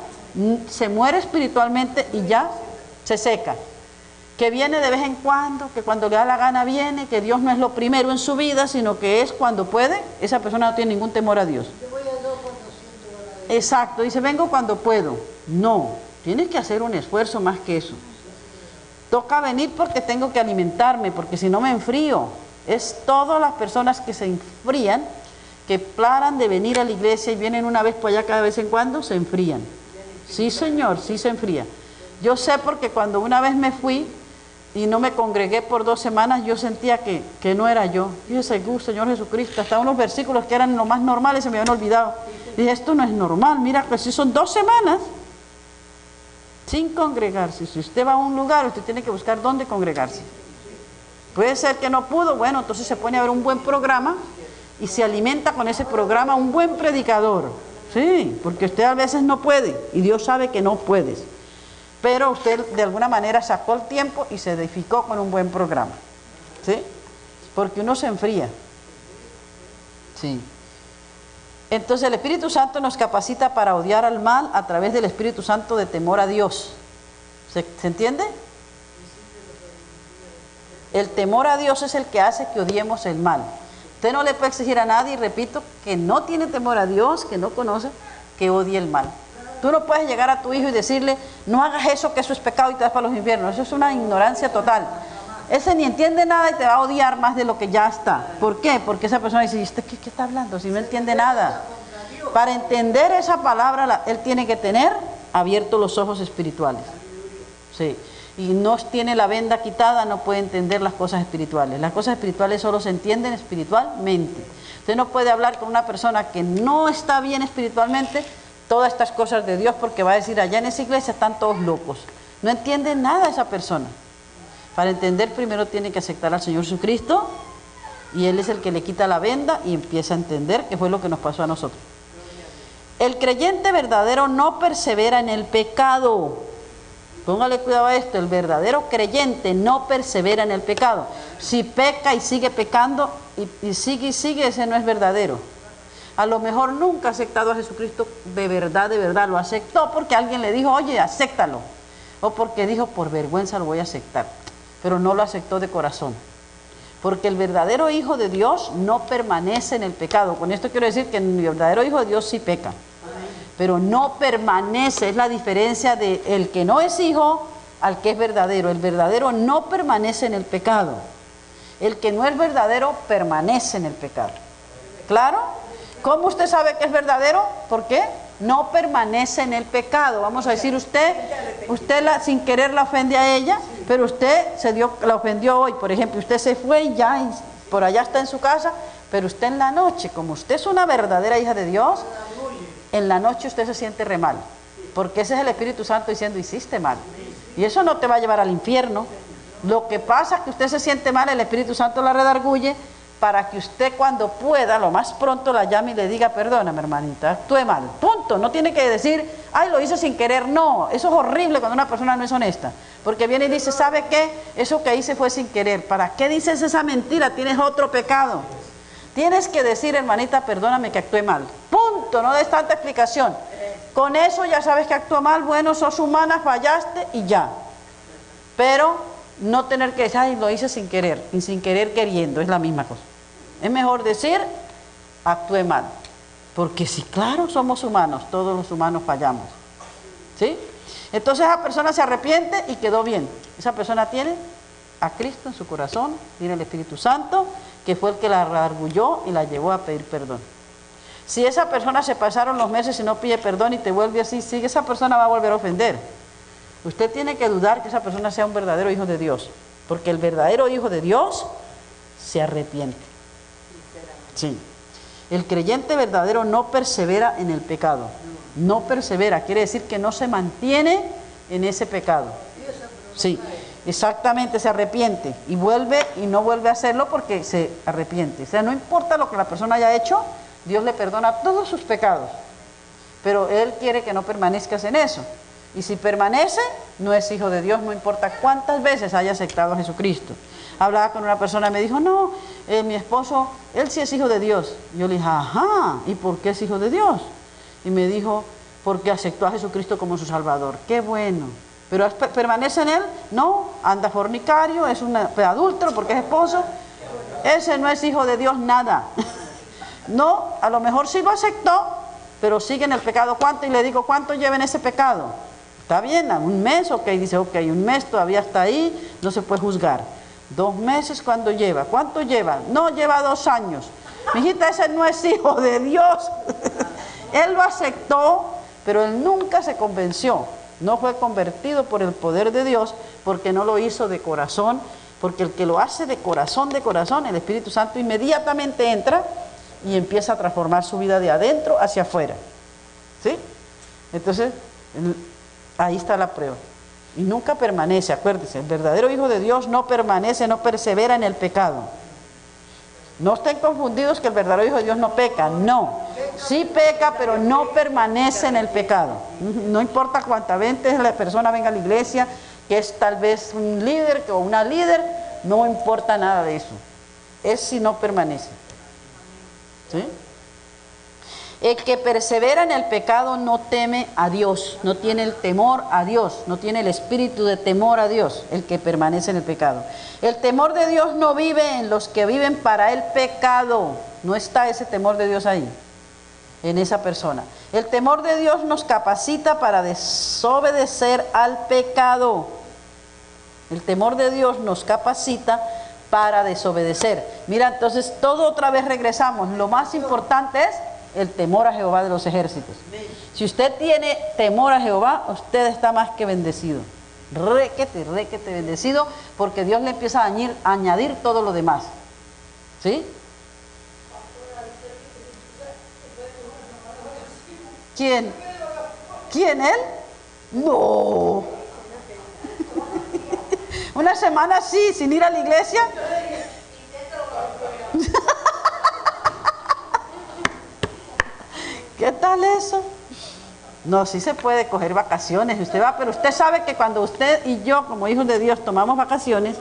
se muere espiritualmente y ya se seca. Que viene de vez en cuando, que cuando le da la gana viene, que Dios no es lo primero en su vida, sino que es cuando puede, esa persona no tiene ningún temor a Dios. Exacto, dice, vengo cuando puedo. No, tienes que hacer un esfuerzo más que eso. Toca venir porque tengo que alimentarme, porque si no me enfrío. Es todas las personas que se enfrían, que paran de venir a la iglesia y vienen una vez por allá cada vez en cuando, se enfrían. Sí, Señor, sí se enfría. Yo sé porque cuando una vez me fui y no me congregué por 2 semanas, yo sentía que no era yo. Dije, Señor Jesucristo, hasta unos versículos que eran lo más normales se me habían olvidado. Dije, esto no es normal, mira que si son 2 semanas sin congregarse. Si usted va a un lugar, usted tiene que buscar dónde congregarse. Puede ser que no pudo, bueno, entonces se pone a ver un buen programa y se alimenta con ese programa un buen predicador. Sí, porque usted a veces no puede y Dios sabe que no puedes. Pero usted de alguna manera sacó el tiempo y se edificó con un buen programa. ¿Sí? Porque uno se enfría. Sí. Entonces el Espíritu Santo nos capacita para odiar al mal a través del Espíritu Santo de temor a Dios. ¿Se entiende? El temor a Dios es el que hace que odiemos el mal. Usted no le puede exigir a nadie, y repito, que no tiene temor a Dios, que no conoce, que odie el mal. Tú no puedes llegar a tu hijo y decirle, no hagas eso, que eso es pecado y te vas para los infiernos. Eso es una ignorancia total. Ese ni entiende nada y te va a odiar más de lo que ya está. ¿Por qué? Porque esa persona dice, ¿usted qué está hablando? Si no entiende nada. Para entender esa palabra, él tiene que tener abiertos los ojos espirituales. Sí. Y no tiene la venda quitada, no puede entender las cosas espirituales. Las cosas espirituales solo se entienden espiritualmente. Usted no puede hablar con una persona que no está bien espiritualmente todas estas cosas de Dios, porque va a decir, allá en esa iglesia están todos locos. No entiende nada esa persona. Para entender, primero tiene que aceptar al Señor Jesucristo, y Él es el que le quita la venda y empieza a entender qué fue lo que nos pasó a nosotros. El creyente verdadero no persevera en el pecado. Póngale cuidado a esto, el verdadero creyente no persevera en el pecado. Si peca y sigue pecando y sigue, ese no es verdadero. A lo mejor nunca ha aceptado a Jesucristo de verdad, lo aceptó porque alguien le dijo, oye, acéptalo. O porque dijo, por vergüenza lo voy a aceptar. Pero no lo aceptó de corazón. Porque el verdadero hijo de Dios no permanece en el pecado. Con esto quiero decir que el verdadero hijo de Dios sí peca. Pero no permanece, es la diferencia de el que no es hijo al que es verdadero. El verdadero no permanece en el pecado. El que no es verdadero permanece en el pecado. ¿Claro? ¿Cómo usted sabe que es verdadero? ¿Por qué? No permanece en el pecado. Vamos a decir, usted sin querer la ofende a ella, pero usted la ofendió hoy. Por ejemplo, usted se fue y ya por allá está en su casa, pero usted en la noche, como usted es una verdadera hija de Dios, en la noche usted se siente re mal, porque ese es el Espíritu Santo diciendo, hiciste mal. Y eso no te va a llevar al infierno. Lo que pasa es que usted se siente mal, el Espíritu Santo la redarguye para que usted cuando pueda, lo más pronto la llame y le diga, perdóname hermanita, actué mal, punto. No tiene que decir, ay, lo hice sin querer. No, eso es horrible cuando una persona no es honesta, porque viene y dice, ¿sabe qué? Eso que hice fue sin querer. ¿Para qué dices esa mentira? Tienes otro pecado. Tienes que decir, hermanita, perdóname que actué mal, punto. No des tanta explicación. Con eso ya sabes que actuó mal, bueno, sos humana, fallaste y ya. Pero no tener que decir, ay, lo hice sin querer, y sin querer queriendo, es la misma cosa. Es mejor decir, actué mal. Porque sí, claro, somos humanos, todos los humanos fallamos. ¿Sí? Entonces esa persona se arrepiente y quedó bien. Esa persona tiene a Cristo en su corazón, tiene el Espíritu Santo, que fue el que la redarguyó y la llevó a pedir perdón. Si esa persona se pasaron los meses y no pide perdón y te vuelve así, sí, esa persona va a volver a ofender. Usted tiene que dudar que esa persona sea un verdadero hijo de Dios, porque el verdadero hijo de Dios se arrepiente. Sí. El creyente verdadero no persevera en el pecado. No persevera, quiere decir que no se mantiene en ese pecado. Sí, exactamente, se arrepiente y vuelve y no vuelve a hacerlo porque se arrepiente. O sea, no importa lo que la persona haya hecho, Dios le perdona todos sus pecados, pero Él quiere que no permanezcas en eso. Y si permanece, no es hijo de Dios, no importa cuántas veces haya aceptado a Jesucristo. Hablaba con una persona y me dijo, no, mi esposo, él sí es hijo de Dios. Yo le dije, ajá, ¿y por qué es hijo de Dios? Y me dijo, porque aceptó a Jesucristo como su Salvador. Qué bueno. ¿Pero permanece en Él? No, anda fornicario, es un adúltero porque es esposo. Ese no es hijo de Dios, nada. No, a lo mejor sí lo aceptó, pero sigue en el pecado. ¿Cuánto? Y le digo, ¿cuánto lleva en ese pecado? Está bien, un mes, ok, dice, ok, un mes todavía está ahí, no se puede juzgar. 2 meses, ¿cuándo lleva? ¿Cuánto lleva? No, lleva 2 años. Mijita, ese no es hijo de Dios. Él lo aceptó, pero él nunca se convenció. No fue convertido por el poder de Dios, porque no lo hizo de corazón, porque el que lo hace de corazón, el Espíritu Santo inmediatamente entra y empieza a transformar su vida de adentro hacia afuera. ¿Sí? Entonces, ahí está la prueba. Y nunca permanece, acuérdese, el verdadero hijo de Dios no permanece, no persevera en el pecado. No estén confundidos que el verdadero hijo de Dios no peca, no. Sí peca, pero no permanece en el pecado. No importa cuántas veces la persona venga a la iglesia, que es tal vez un líder o una líder, no importa nada de eso. Es si no permanece. ¿Sí? El que persevera en el pecado no teme a Dios, no tiene el temor a Dios, no tiene el espíritu de temor a Dios, el que permanece en el pecado. El temor de Dios no vive en los que viven para el pecado, no está ese temor de Dios ahí, en esa persona. El temor de Dios nos capacita para desobedecer al pecado. El temor de Dios nos capacita para desobedecer. Mira, entonces todo otra vez regresamos, lo más importante es el temor a Jehová de los ejércitos. Si usted tiene temor a Jehová, usted está más que bendecido. Requete bendecido, porque Dios le empieza a añadir todo lo demás. ¿Sí? ¿Quién? ¿Quién, él? No. Una semana sí, sin ir a la iglesia. ¿Qué tal eso? No, sí se puede coger vacaciones, usted va, pero usted sabe que cuando usted y yo, como hijos de Dios, tomamos vacaciones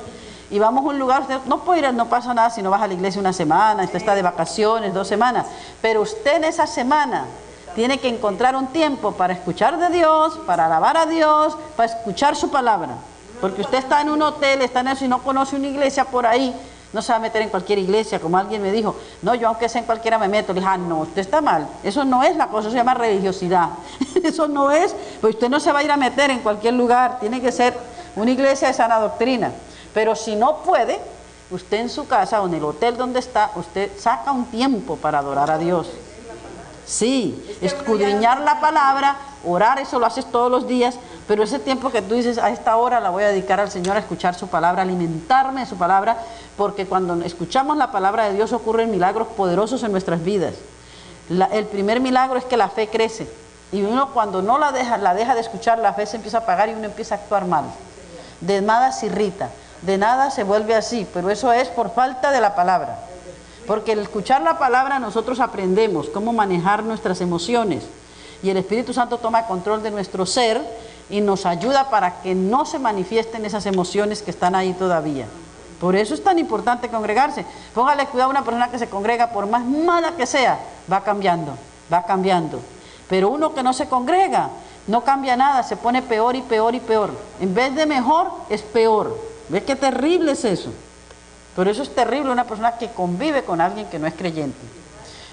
y vamos a un lugar, usted no puede ir, no pasa nada si no vas a la iglesia una semana, usted está de vacaciones, 2 semanas, pero usted en esa semana tiene que encontrar un tiempo para escuchar de Dios, para alabar a Dios, para escuchar su palabra, porque usted está en un hotel, está en eso y no conoce una iglesia por ahí. No se va a meter en cualquier iglesia, como alguien me dijo, no, yo aunque sea en cualquiera me meto. Le dije, no, usted está mal, eso no es la cosa, eso se llama religiosidad. Eso no es, pues usted no se va a ir a meter en cualquier lugar, tiene que ser una iglesia de sana doctrina. Pero si no puede, usted en su casa o en el hotel donde está, usted saca un tiempo para adorar a Dios. Sí, escudriñar la palabra, orar, eso lo haces todos los días, pero ese tiempo que tú dices, a esta hora la voy a dedicar al Señor a escuchar su palabra, a alimentarme de su palabra, porque cuando escuchamos la palabra de Dios ocurren milagros poderosos en nuestras vidas. El primer milagro es que la fe crece. Y uno cuando no la deja de escuchar, la fe se empieza a apagar y uno empieza a actuar mal. De nada se irrita, de nada se vuelve así, pero eso es por falta de la palabra. Porque al escuchar la palabra nosotros aprendemos cómo manejar nuestras emociones. Y el Espíritu Santo toma control de nuestro ser y nos ayuda para que no se manifiesten esas emociones que están ahí todavía. Por eso es tan importante congregarse. Póngale cuidado a una persona que se congrega, por más mala que sea, va cambiando, va cambiando. Pero uno que no se congrega, no cambia nada, se pone peor y peor y peor. En vez de mejor, es peor. ¿Ves qué terrible es eso? Por eso es terrible una persona que convive con alguien que no es creyente.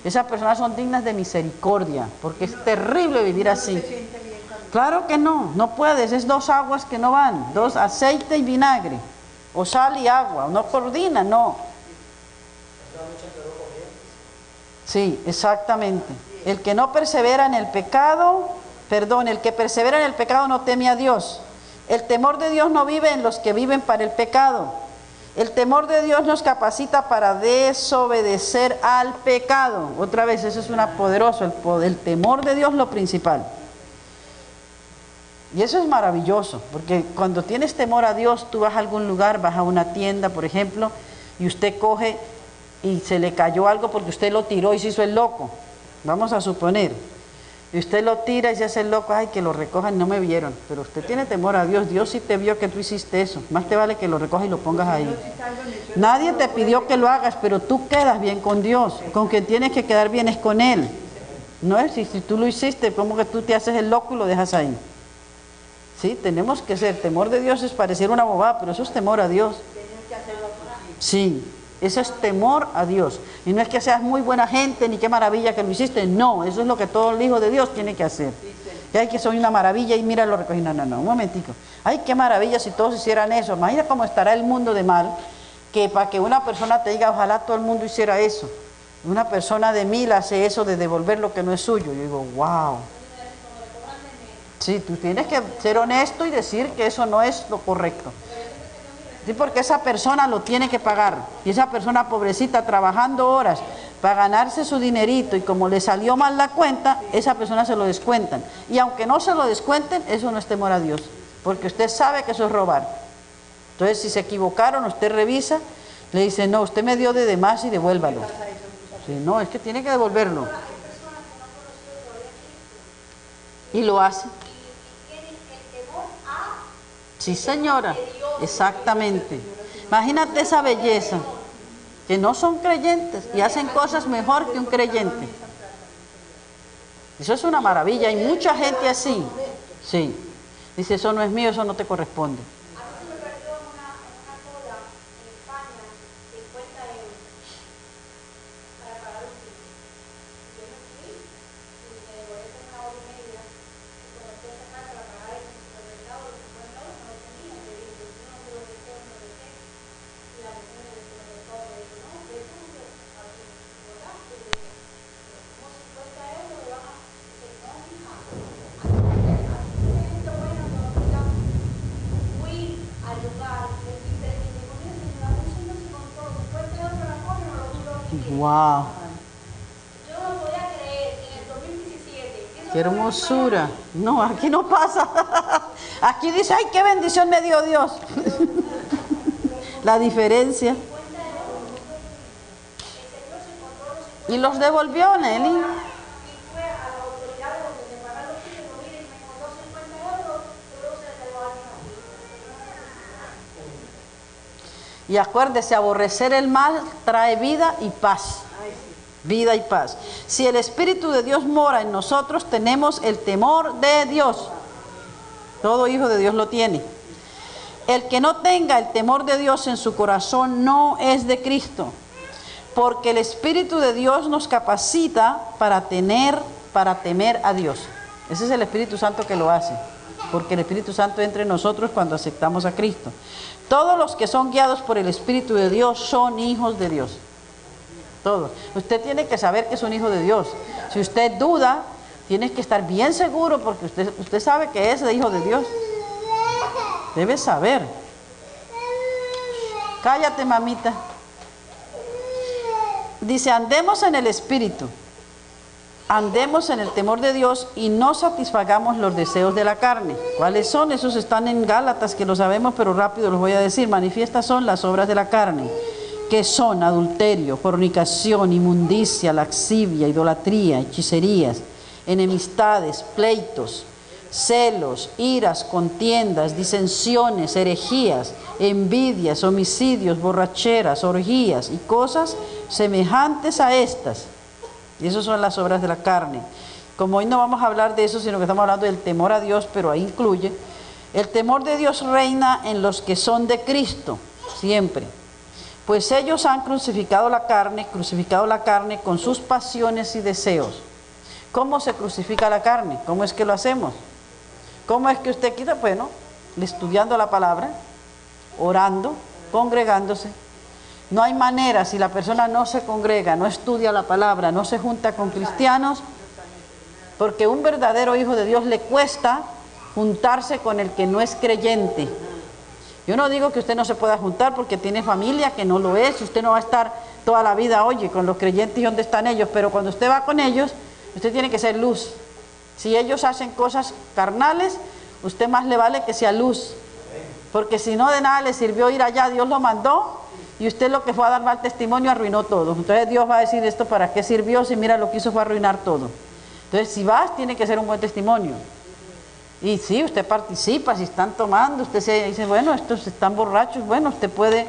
Esas personas son dignas de misericordia, porque es terrible vivir así. Claro que no, no puedes, es dos aguas que no van, dos, aceite y vinagre, o sal y agua, no coordina, no. Sí, exactamente. El que no persevera en el pecado, el que persevera en el pecado no teme a Dios. El temor de Dios no vive en los que viven para el pecado. El temor de Dios nos capacita para desobedecer al pecado. Otra vez, eso es una poderoso, el temor de Dios lo principal. Y eso es maravilloso, porque cuando tienes temor a Dios, tú vas a algún lugar, vas a una tienda, por ejemplo, y usted coge y se le cayó algo porque usted lo tiró y se hizo el loco. Vamos a suponer. Y usted lo tira y se hace el loco, ay, que lo recojan, no me vieron. Pero usted tiene temor a Dios, Dios sí te vio que tú hiciste eso. Más te vale que lo recojas y lo pongas ahí. Nadie te pidió que lo hagas, pero tú quedas bien con Dios. Con quien tienes que quedar bien es con Él. No es si tú lo hiciste, como que tú te haces el loco y lo dejas ahí. Sí, tenemos que ser, temor de Dios es parecer una bobada, pero eso es temor a Dios. Sí, eso es temor a Dios. Y no es que seas muy buena gente, ni qué maravilla que lo hiciste, no, eso es lo que todo el hijo de Dios tiene que hacer. Y ay, que soy una maravilla y mira lo recogí, no, un momentico. Ay, qué maravilla si todos hicieran eso. Imagina cómo estará el mundo de mal, que para que una persona te diga, ojalá todo el mundo hiciera eso. Una persona de 1000 hace eso de devolver lo que no es suyo. Yo digo, wow. Sí, tú tienes que ser honesto y decir que eso no es lo correcto. Sí, porque esa persona lo tiene que pagar. Y esa persona pobrecita trabajando horas para ganarse su dinerito y como le salió mal la cuenta, esa persona se lo descuentan. Y aunque no se lo descuenten, eso no es temor a Dios. Porque usted sabe que eso es robar. Entonces, si se equivocaron, usted revisa, le dice, no, usted me dio de más y devuélvalo. Sí, no, es que tiene que devolverlo. Y lo hace. Sí, señora, exactamente. Imagínate esa belleza, que no son creyentes y hacen cosas mejor que un creyente. Eso es una maravilla, hay mucha gente así. Sí, dice, eso no es mío, eso no te corresponde. Wow. Yo no lo podía creer en el 2017. Qué hermosura. No, aquí no pasa. Aquí dice, ay, qué bendición me dio Dios. La diferencia. Y los devolvió, Nelly. Y acuérdese, aborrecer el mal trae vida y paz. Vida y paz. Si el Espíritu de Dios mora en nosotros, tenemos el temor de Dios. Todo hijo de Dios lo tiene. El que no tenga el temor de Dios en su corazón no es de Cristo. Porque el Espíritu de Dios nos capacita para temer a Dios. Ese es el Espíritu Santo que lo hace. Porque el Espíritu Santo entra en nosotros cuando aceptamos a Cristo. Todos los que son guiados por el Espíritu de Dios son hijos de Dios. Todos. Usted tiene que saber que es un hijo de Dios. Si usted duda, tiene que estar bien seguro porque usted sabe que es el hijo de Dios. Debe saber. Cállate, mamita. Dice, andemos en el Espíritu. andemos en el temor de Dios y no satisfagamos los deseos de la carne. ¿Cuáles son? Esos están en Gálatas, que lo sabemos, pero rápido los voy a decir. Manifiestas son las obras de la carne, que son adulterio, fornicación, inmundicia, laxivia, idolatría, hechicerías, enemistades, pleitos, celos, iras, contiendas, disensiones, herejías, envidias, homicidios, borracheras, orgías y cosas semejantes a estas. Y esas son las obras de la carne. Como hoy no vamos a hablar de eso, sino que estamos hablando del temor a Dios, pero ahí incluye, el temor de Dios reina en los que son de Cristo, siempre. Pues ellos han crucificado la carne con sus pasiones y deseos. ¿Cómo se crucifica la carne? ¿Cómo es que lo hacemos? ¿Cómo es que usted quita? Bueno, estudiando la palabra, orando, congregándose. No hay manera, si la persona no se congrega, no estudia la palabra, no se junta con cristianos, porque un verdadero hijo de Dios le cuesta juntarse con el que no es creyente. Yo no digo que usted no se pueda juntar porque tiene familia que no lo es, usted no va a estar toda la vida, oye, con los creyentes y dónde están ellos, pero cuando usted va con ellos, usted tiene que ser luz. Si ellos hacen cosas carnales, usted más le vale que sea luz, porque si no, de nada le sirvió ir allá, Dios lo mandó, y usted lo que fue a dar mal testimonio arruinó todo. Entonces Dios va a decir, esto para qué sirvió si mira lo que hizo fue arruinar todo. Entonces si vas, tiene que ser un buen testimonio. Y sí, usted participa, si están tomando, usted se dice, bueno, estos están borrachos, bueno, usted puede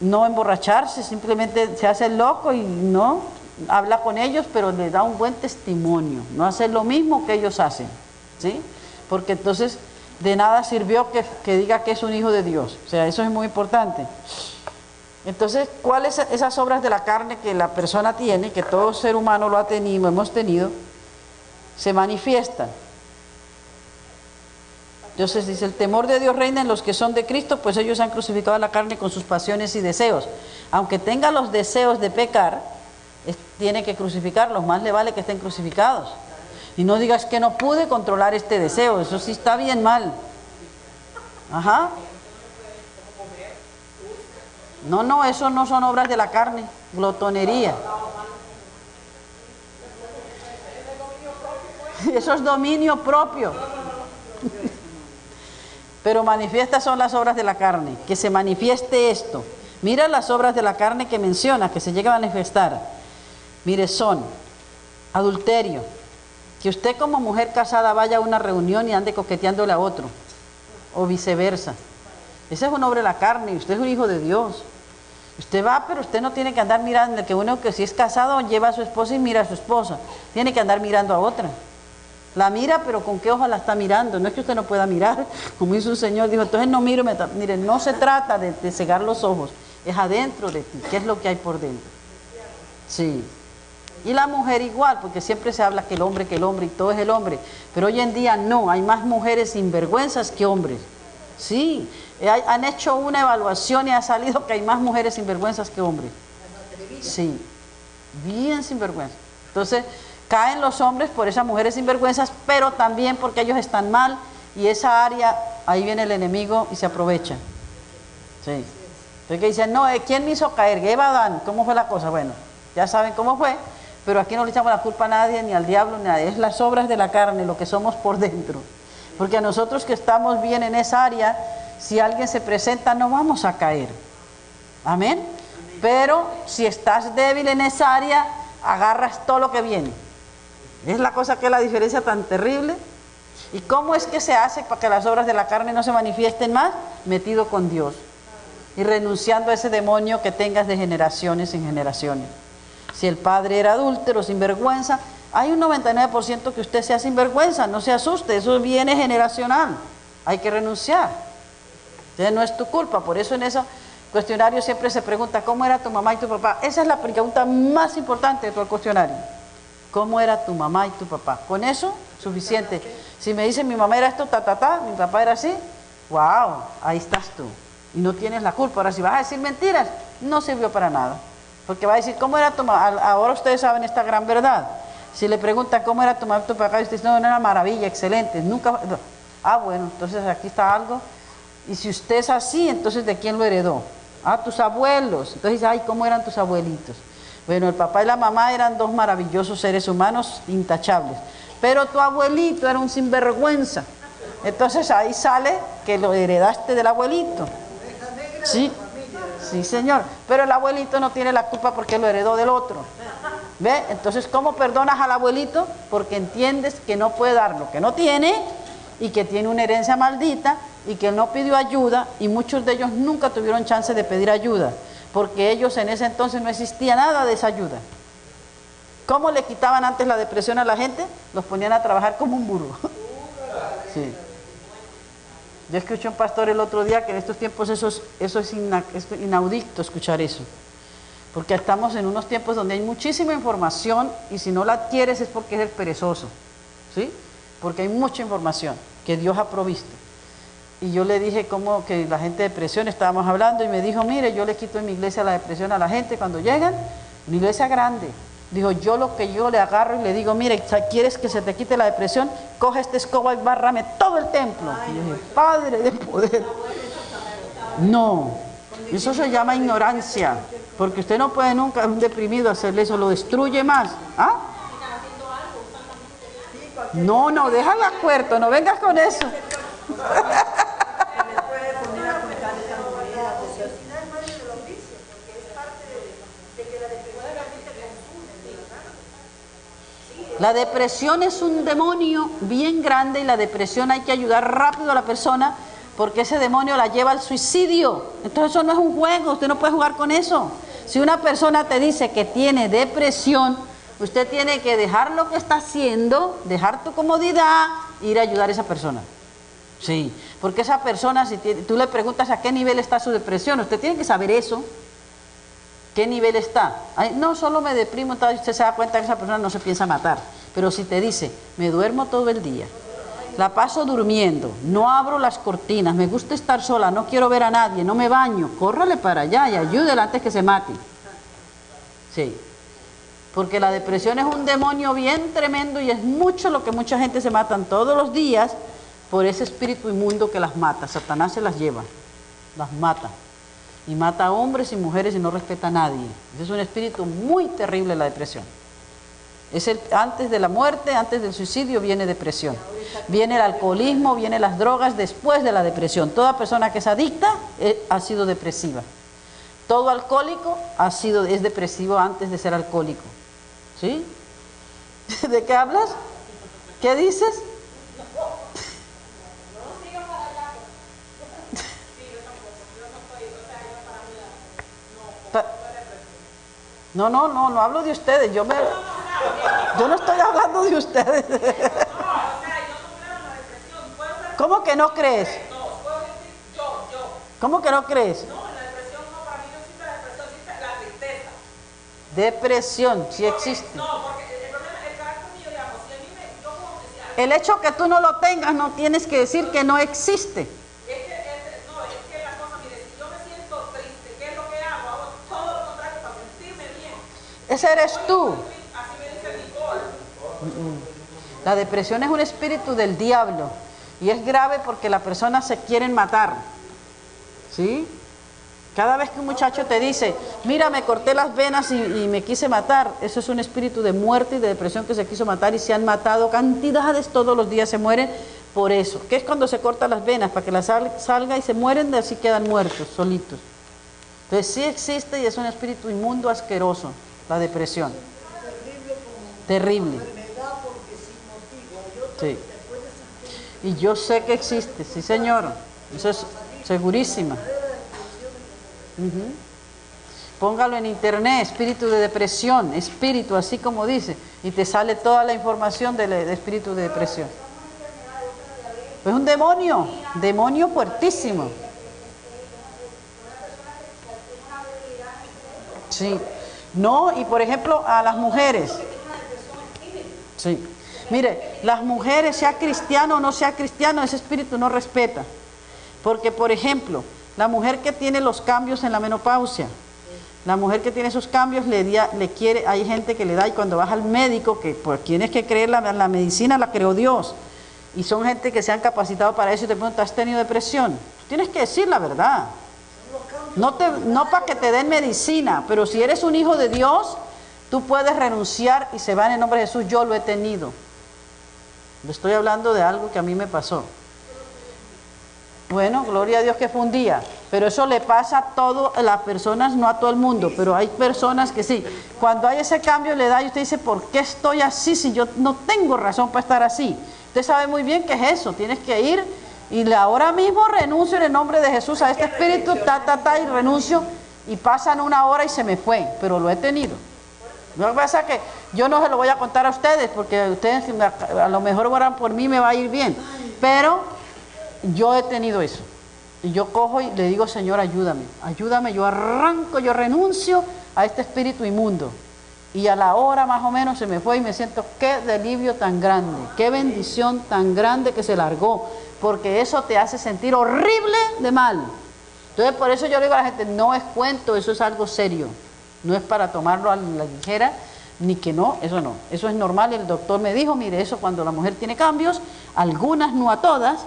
no emborracharse, simplemente se hace el loco y no, habla con ellos, pero le da un buen testimonio, no hacer lo mismo que ellos hacen, ¿sí? Porque entonces de nada sirvió que diga que es un hijo de Dios, o sea, eso es muy importante. Entonces, ¿cuáles esas obras de la carne que la persona tiene, que todo ser humano lo ha tenido, hemos tenido, se manifiestan? Entonces dice, el temor de Dios reina en los que son de Cristo, pues ellos han crucificado la carne con sus pasiones y deseos. Aunque tenga los deseos de pecar, tiene que crucificarlos, más le vale que estén crucificados. Y no digas que no pude controlar este deseo, eso sí está bien mal. Ajá. No, eso no son obras de la carne, glotonería. Eso es dominio propio. Pero manifiestas son las obras de la carne, que se manifieste esto. Mira las obras de la carne que menciona, que se llega a manifestar. Mire, son adulterio, que usted como mujer casada vaya a una reunión y ande coqueteándole a otro, o viceversa. Esa es una obra de la carne, y usted es un hijo de Dios. Usted va, pero usted no tiene que andar mirando, que uno que si es casado lleva a su esposa y mira a su esposa, tiene que andar mirando a otra. La mira, pero ¿con qué ojo la está mirando? No es que usted no pueda mirar, como hizo un señor, dijo, entonces no miro, mire, no se trata de cegar los ojos, es adentro de ti, ¿qué es lo que hay por dentro? Sí. Y la mujer igual, porque siempre se habla que el hombre y todo es el hombre, pero hoy en día no, hay más mujeres sinvergüenzas que hombres. Sí, han hecho una evaluación y ha salido que hay más mujeres sinvergüenzas que hombres. Sí, bien sinvergüenzas. Entonces, caen los hombres por esas mujeres sinvergüenzas, pero también porque ellos están mal y esa área, ahí viene el enemigo y se aprovecha. Sí. Entonces que dicen, no, ¿quién me hizo caer? Eva, Adán, ¿cómo fue la cosa? Bueno, ya saben cómo fue, pero aquí no le echamos la culpa a nadie, ni al diablo, ni a nadie. Es las obras de la carne, lo que somos por dentro. Porque a nosotros que estamos bien en esa área, si alguien se presenta, no vamos a caer. Amén. Pero si estás débil en esa área, agarras todo lo que viene. Es la cosa que es la diferencia tan terrible. ¿Y cómo es que se hace para que las obras de la carne no se manifiesten más? Metido con Dios y renunciando a ese demonio que tengas de generaciones en generaciones. Si el padre era adúltero, sinvergüenza, hay un 99% que usted sea sinvergüenza, no se asuste, eso viene generacional, hay que renunciar. Entonces no es tu culpa, por eso en esos cuestionarios siempre se pregunta, ¿cómo era tu mamá y tu papá? Esa es la pregunta más importante de todo el cuestionario. ¿Cómo era tu mamá y tu papá? Con eso, suficiente. Si me dicen mi mamá era esto, mi papá era así, wow, ahí estás tú. Y no tienes la culpa. Ahora, si vas a decir mentiras, no sirvió para nada. Porque va a decir, ¿cómo era tu mamá? Ahora ustedes saben esta gran verdad. Si le preguntan, ¿cómo era tu mamá y tu papá? Y usted dice, no, era maravilla, excelente. Nunca. Ah, bueno, entonces aquí está algo. Y si usted es así, entonces ¿de quién lo heredó? Ah, tus abuelos. Entonces dice, ay, ¿cómo eran tus abuelitos? Bueno, el papá y la mamá eran dos maravillosos seres humanos intachables. Pero tu abuelito era un sinvergüenza. Entonces ahí sale que lo heredaste del abuelito. Sí, sí señor. Pero el abuelito no tiene la culpa porque lo heredó del otro. ¿Ve? Entonces, ¿cómo perdonas al abuelito? Porque entiendes que no puede dar lo que no tiene y que tiene una herencia maldita y que él no pidió ayuda y muchos de ellos nunca tuvieron chance de pedir ayuda porque ellos en ese entonces no existía nada de esa ayuda. ¿Cómo le quitaban antes la depresión a la gente? Los ponían a trabajar como un burro. Sí. Yo escuché un pastor el otro día que en estos tiempos eso es inaudito escuchar eso. Porque estamos en unos tiempos donde hay muchísima información y si no la adquieres es porque eres perezoso. ¿Sí? Porque hay mucha información que Dios ha provisto. Y yo le dije como que la gente de depresión, estábamos hablando y me dijo, mire, yo le quito en mi iglesia la depresión a la gente cuando llegan, una iglesia grande. Dijo, yo lo que yo le agarro y le digo, mire, ¿quieres que se te quite la depresión? Coge esta escoba y bárrame todo el templo. Y yo dije, Padre de poder. No, eso se llama ignorancia, porque usted no puede nunca, un deprimido, hacerle eso, lo destruye más. ¿Ah? No, no, déjala puerto, no vengas con eso. La depresión es un demonio bien grande y la depresión hay que ayudar rápido a la persona porque ese demonio la lleva al suicidio. Entonces eso no es un juego, usted no puede jugar con eso. Si una persona te dice que tiene depresión, usted tiene que dejar lo que está haciendo, dejar tu comodidad e ir a ayudar a esa persona. Sí, porque esa persona, si tú le preguntas a qué nivel está su depresión, usted tiene que saber eso. ¿Qué nivel está? Ay, no, solo me deprimo, entonces usted se da cuenta que esa persona no se piensa matar. Pero si te dice, me duermo todo el día, la paso durmiendo, no abro las cortinas, me gusta estar sola, no quiero ver a nadie, no me baño, córrale para allá y ayúdela antes que se mate. Sí, porque la depresión es un demonio bien tremendo y es mucho lo que mucha gente se matan todos los días por ese espíritu inmundo que las mata. Satanás se las lleva, las mata. Y mata a hombres y mujeres y no respeta a nadie. Ese es un espíritu muy terrible, la depresión. Antes de la muerte, antes del suicidio, viene depresión. Viene el alcoholismo, vienen las drogas después de la depresión. Toda persona que es adicta ha sido depresiva. Todo alcohólico es depresivo antes de ser alcohólico. ¿Sí? ¿De qué hablas? ¿Qué dices? No hablo de ustedes, yo no estoy hablando de ustedes. ¿Cómo que no crees? ¿Cómo que no crees? Depresión, sí existe. El hecho que tú no lo tengas no tienes que decir que no existe. Ese eres tú. La depresión es un espíritu del diablo y es grave porque la persona se quieren matar. ¿Sí? Cada vez que un muchacho te dice, mira, me corté las venas y me quise matar, eso es un espíritu de muerte y de depresión que se quiso matar y se han matado cantidades, todos los días se mueren por eso. ¿Qué es cuando se cortan las venas? Para que la salga y se mueren, de así quedan muertos, solitos. Entonces sí existe y es un espíritu inmundo, asqueroso. La depresión. Terrible. Sí. Y yo sé que existe, sí señor. Eso es segurísima. Póngalo en internet, espíritu de depresión, espíritu, así como dice, y te sale toda la información de espíritu de depresión. Es un demonio fuertísimo. Sí. No, y por ejemplo, a las mujeres. Sí. Mire, las mujeres, sea cristiano o no sea cristiano, ese espíritu no respeta. Porque, por ejemplo, la mujer que tiene los cambios en la menopausia, la mujer que tiene esos cambios le quiere, hay gente que le da, y cuando vas al médico, que pues tienes que creer la medicina, la creó Dios. Y son gente que se han capacitado para eso y te preguntan, ¿has tenido depresión? Tienes que decir la verdad. No para que te den medicina, pero si eres un hijo de Dios, Tú puedes renunciar y se va en el nombre de Jesús. Yo lo he tenido. Le estoy hablando de algo que a mí me pasó. Bueno, gloria a Dios que fue un día, pero eso le pasa a todas las personas, no a todo el mundo, pero hay personas que sí. Cuando hay ese cambio le da y usted dice, ¿por qué estoy así si yo no tengo razón para estar así? Usted sabe muy bien que es eso, tienes que ir y ahora mismo renuncio en el nombre de Jesús a este espíritu, y renuncio, y pasan una hora y se me fue, pero lo he tenido. Lo que pasa es que yo no se lo voy a contar a ustedes, porque ustedes a lo mejor oran por mí, me va a ir bien, pero yo he tenido eso. Y yo cojo y le digo, Señor, ayúdame, ayúdame, yo arranco, yo renuncio a este espíritu inmundo. Y a la hora más o menos se me fue y me siento, qué delivio tan grande, qué bendición tan grande que se largó, porque eso te hace sentir horrible de mal. Entonces por eso yo le digo a la gente, no es cuento, eso es algo serio, no es para tomarlo a la ligera, ni que no, eso es normal. El doctor me dijo, mire, eso cuando la mujer tiene cambios, algunas, no a todas,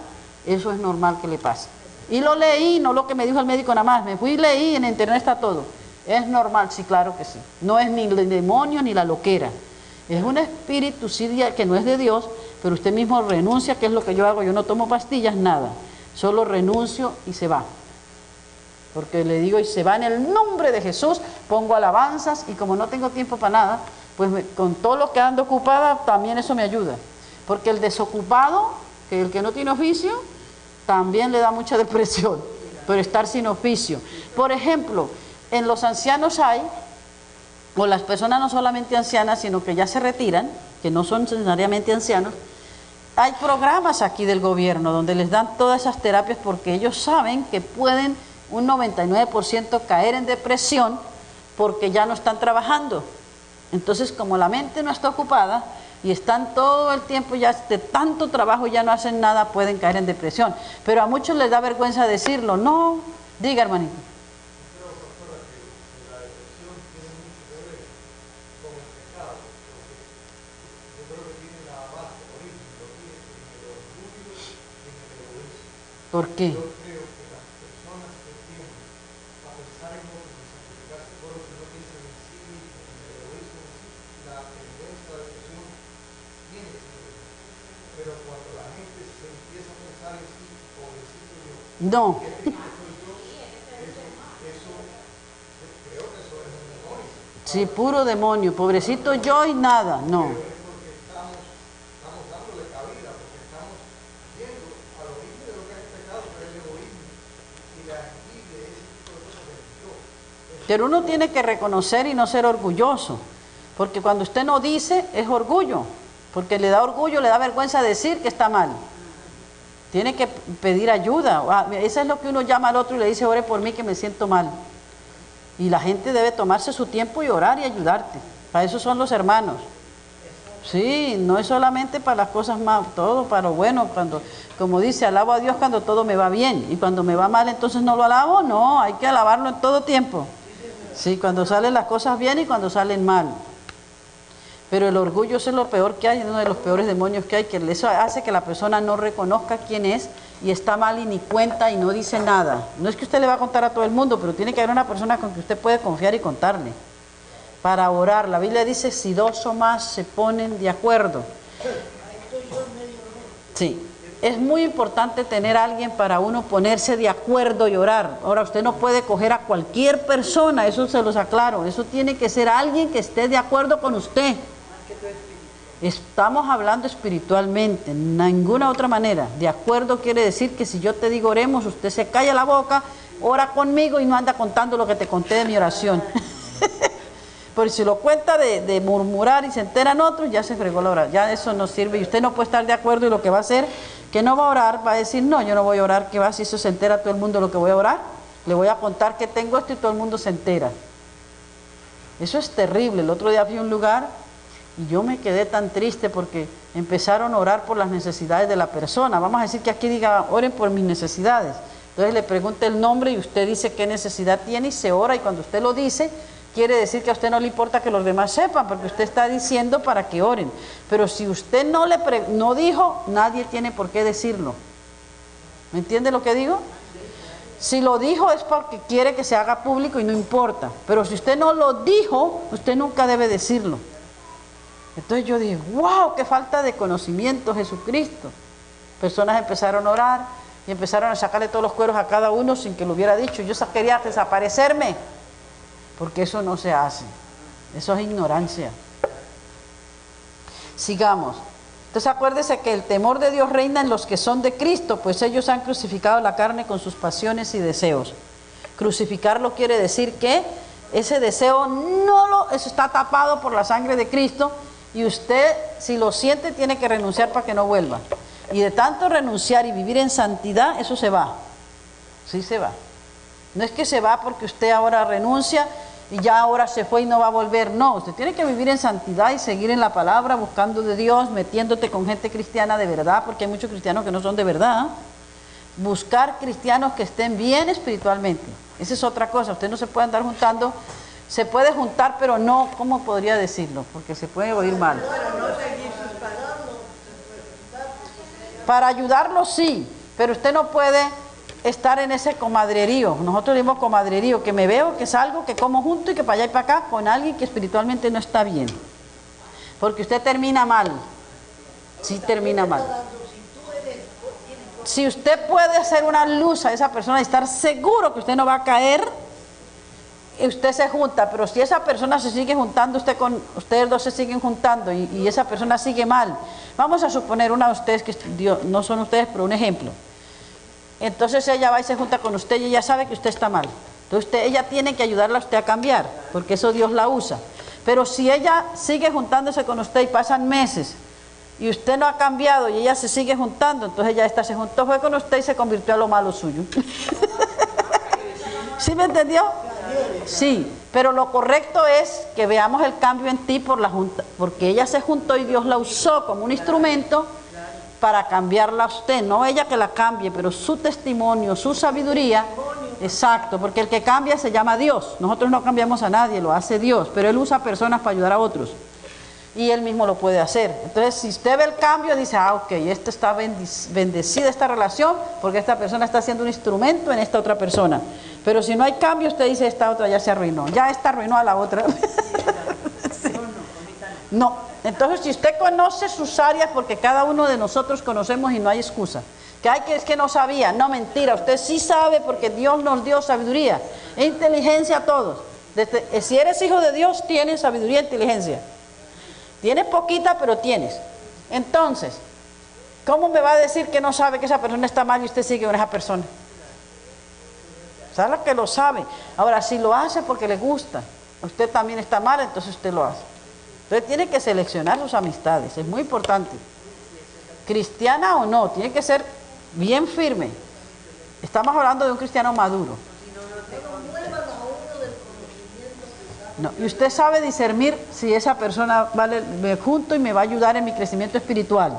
eso es normal que le pase. Y lo leí, no lo que me dijo el médico nada más, me fui y leí, en internet está todo. Es normal, sí, claro que sí. No es ni el demonio ni la loquera. Es un espíritu, sí, que no es de Dios, pero usted mismo renuncia, que es lo que yo hago. Yo no tomo pastillas, nada. Solo renuncio y se va. Porque le digo, y se va en el nombre de Jesús, pongo alabanzas, y como no tengo tiempo para nada, pues con todo lo que ando ocupada, también eso me ayuda. Porque el desocupado, que el que no tiene oficio, también le da mucha depresión, pero estar sin oficio. Por ejemplo, en los ancianos hay, o las personas no solamente ancianas, sino que ya se retiran, que no son necesariamente ancianos, hay programas aquí del gobierno donde les dan todas esas terapias porque ellos saben que pueden un 99% caer en depresión porque ya no están trabajando. Entonces, como la mente no está ocupada y están todo el tiempo ya de tanto trabajo, ya no hacen nada, pueden caer en depresión. Pero a muchos les da vergüenza decirlo. No, diga, hermanito. ¿Por qué? No. Sí, puro demonio, pobrecito yo y nada, no. Pero uno tiene que reconocer y no ser orgulloso, porque cuando usted no dice es orgullo, porque le da orgullo, le da vergüenza decir que está mal. Tiene que pedir ayuda. Eso es lo que uno llama al otro y le dice, ore por mí que me siento mal. Y la gente debe tomarse su tiempo y orar y ayudarte. Para eso son los hermanos. Sí, no es solamente para las cosas más, todo para lo bueno. Cuando, como dice, alabo a Dios cuando todo me va bien. Y cuando me va mal, entonces no lo alabo. No, hay que alabarlo en todo tiempo. Sí, cuando salen las cosas bien y cuando salen mal. Pero el orgullo es lo peor que hay, es uno de los peores demonios que hay, que eso hace que la persona no reconozca quién es y está mal y ni cuenta y no dice nada. No es que usted le va a contar a todo el mundo, pero tiene que haber una persona con que usted puede confiar y contarle. Para orar, la Biblia dice, si dos o más se ponen de acuerdo. Sí, es muy importante tener a alguien para uno ponerse de acuerdo y orar. Ahora, usted no puede coger a cualquier persona, eso se los aclaro. Eso tiene que ser alguien que esté de acuerdo con usted. Estamos hablando espiritualmente, ninguna otra manera. De acuerdo quiere decir que si yo te digo oremos, usted se calla la boca, ora conmigo y no anda contando lo que te conté de mi oración. Porque si lo cuenta de murmurar y se enteran otros, ya se fregó la oración, ya eso no sirve. Y usted no puede estar de acuerdo y lo que va a hacer, que no va a orar, va a decir, no, yo no voy a orar, que va, si eso se entera todo el mundo lo que voy a orar, le voy a contar que tengo esto y todo el mundo se entera. Eso es terrible. El otro día fui a un lugar y yo me quedé tan triste porque empezaron a orar por las necesidades de la persona. Vamos a decir que aquí diga, oren por mis necesidades. Entonces le pregunta el nombre y usted dice qué necesidad tiene y se ora, y cuando usted lo dice, quiere decir que a usted no le importa que los demás sepan, porque usted está diciendo para que oren. Pero si usted no dijo, nadie tiene por qué decirlo. ¿Me entiende lo que digo? Si lo dijo es porque quiere que se haga público y no importa. Pero si usted no lo dijo, usted nunca debe decirlo. Entonces yo dije, wow, qué falta de conocimiento, Jesucristo. Personas empezaron a orar y empezaron a sacarle todos los cueros a cada uno sin que lo hubiera dicho. Yo quería desaparecerme, porque eso no se hace. Eso es ignorancia. Sigamos. Entonces acuérdese que el temor de Dios reina en los que son de Cristo, pues ellos han crucificado la carne con sus pasiones y deseos. Crucificarlo quiere decir que ese deseo eso está tapado por la sangre de Cristo, y usted, si lo siente, tiene que renunciar para que no vuelva. Y de tanto renunciar y vivir en santidad, eso se va. Sí se va. No es que se va porque usted ahora renuncia y ya ahora se fue y no va a volver. No, usted tiene que vivir en santidad y seguir en la palabra, buscando de Dios, metiéndote con gente cristiana de verdad, porque hay muchos cristianos que no son de verdad. Buscar cristianos que estén bien espiritualmente. Esa es otra cosa. Usted no se puede andar juntando. Se puede juntar, pero no, ¿cómo podría decirlo? Porque se puede oír mal. Para ayudarlo sí, pero usted no puede estar en ese comadrerío. Nosotros decimos comadrerío, que me veo, que salgo, que como junto y que para allá y para acá con alguien que espiritualmente no está bien. Porque usted termina mal. Sí termina mal. Si usted puede hacer una luz a esa persona y estar seguro que usted no va a caer, usted se junta. Pero si esa persona se sigue juntando, ustedes dos se siguen juntando y esa persona sigue mal. Vamos a suponer una de ustedes que no son ustedes, pero un ejemplo. Entonces ella va y se junta con usted y ella sabe que usted está mal. Entonces ella tiene que ayudarla a usted a cambiar, porque eso Dios la usa. Pero si ella sigue juntándose con usted y pasan meses y usted no ha cambiado y ella se sigue juntando, entonces ella se juntó, fue con usted y se convirtió a lo malo suyo. ¿Sí me entendió? Sí, pero lo correcto es que veamos el cambio en ti por la junta, porque ella se juntó y Dios la usó como un instrumento para cambiarla a usted, no ella que la cambie, pero su testimonio, su sabiduría. Exacto, porque el que cambia se llama Dios. Nosotros no cambiamos a nadie, lo hace Dios, pero Él usa personas para ayudar a otros. Y Él mismo lo puede hacer. Entonces, si usted ve el cambio, dice, ok, esta está bendecida esta relación, porque esta persona está siendo un instrumento en esta otra persona. Pero si no hay cambio, usted dice, esta otra ya se arruinó. Ya esta arruinó a la otra. Sí. No. Entonces, si usted conoce sus áreas, porque cada uno de nosotros conocemos y no hay excusa. Es que no sabía. No, mentira. Usted sí sabe porque Dios nos dio sabiduría e inteligencia a todos. Si eres hijo de Dios, tienes sabiduría e inteligencia. Tienes poquita, pero tienes. Entonces, ¿cómo me va a decir que no sabe que esa persona está mal y usted sigue con esa persona? ¿Sabe que lo sabe? Ahora, si lo hace porque le gusta, usted también está mal, entonces usted lo hace. Entonces tiene que seleccionar sus amistades, es muy importante. Cristiana o no, tiene que ser bien firme. Estamos hablando de un cristiano maduro. No, y usted sabe discernir si esa persona me junto y me va a ayudar en mi crecimiento espiritual.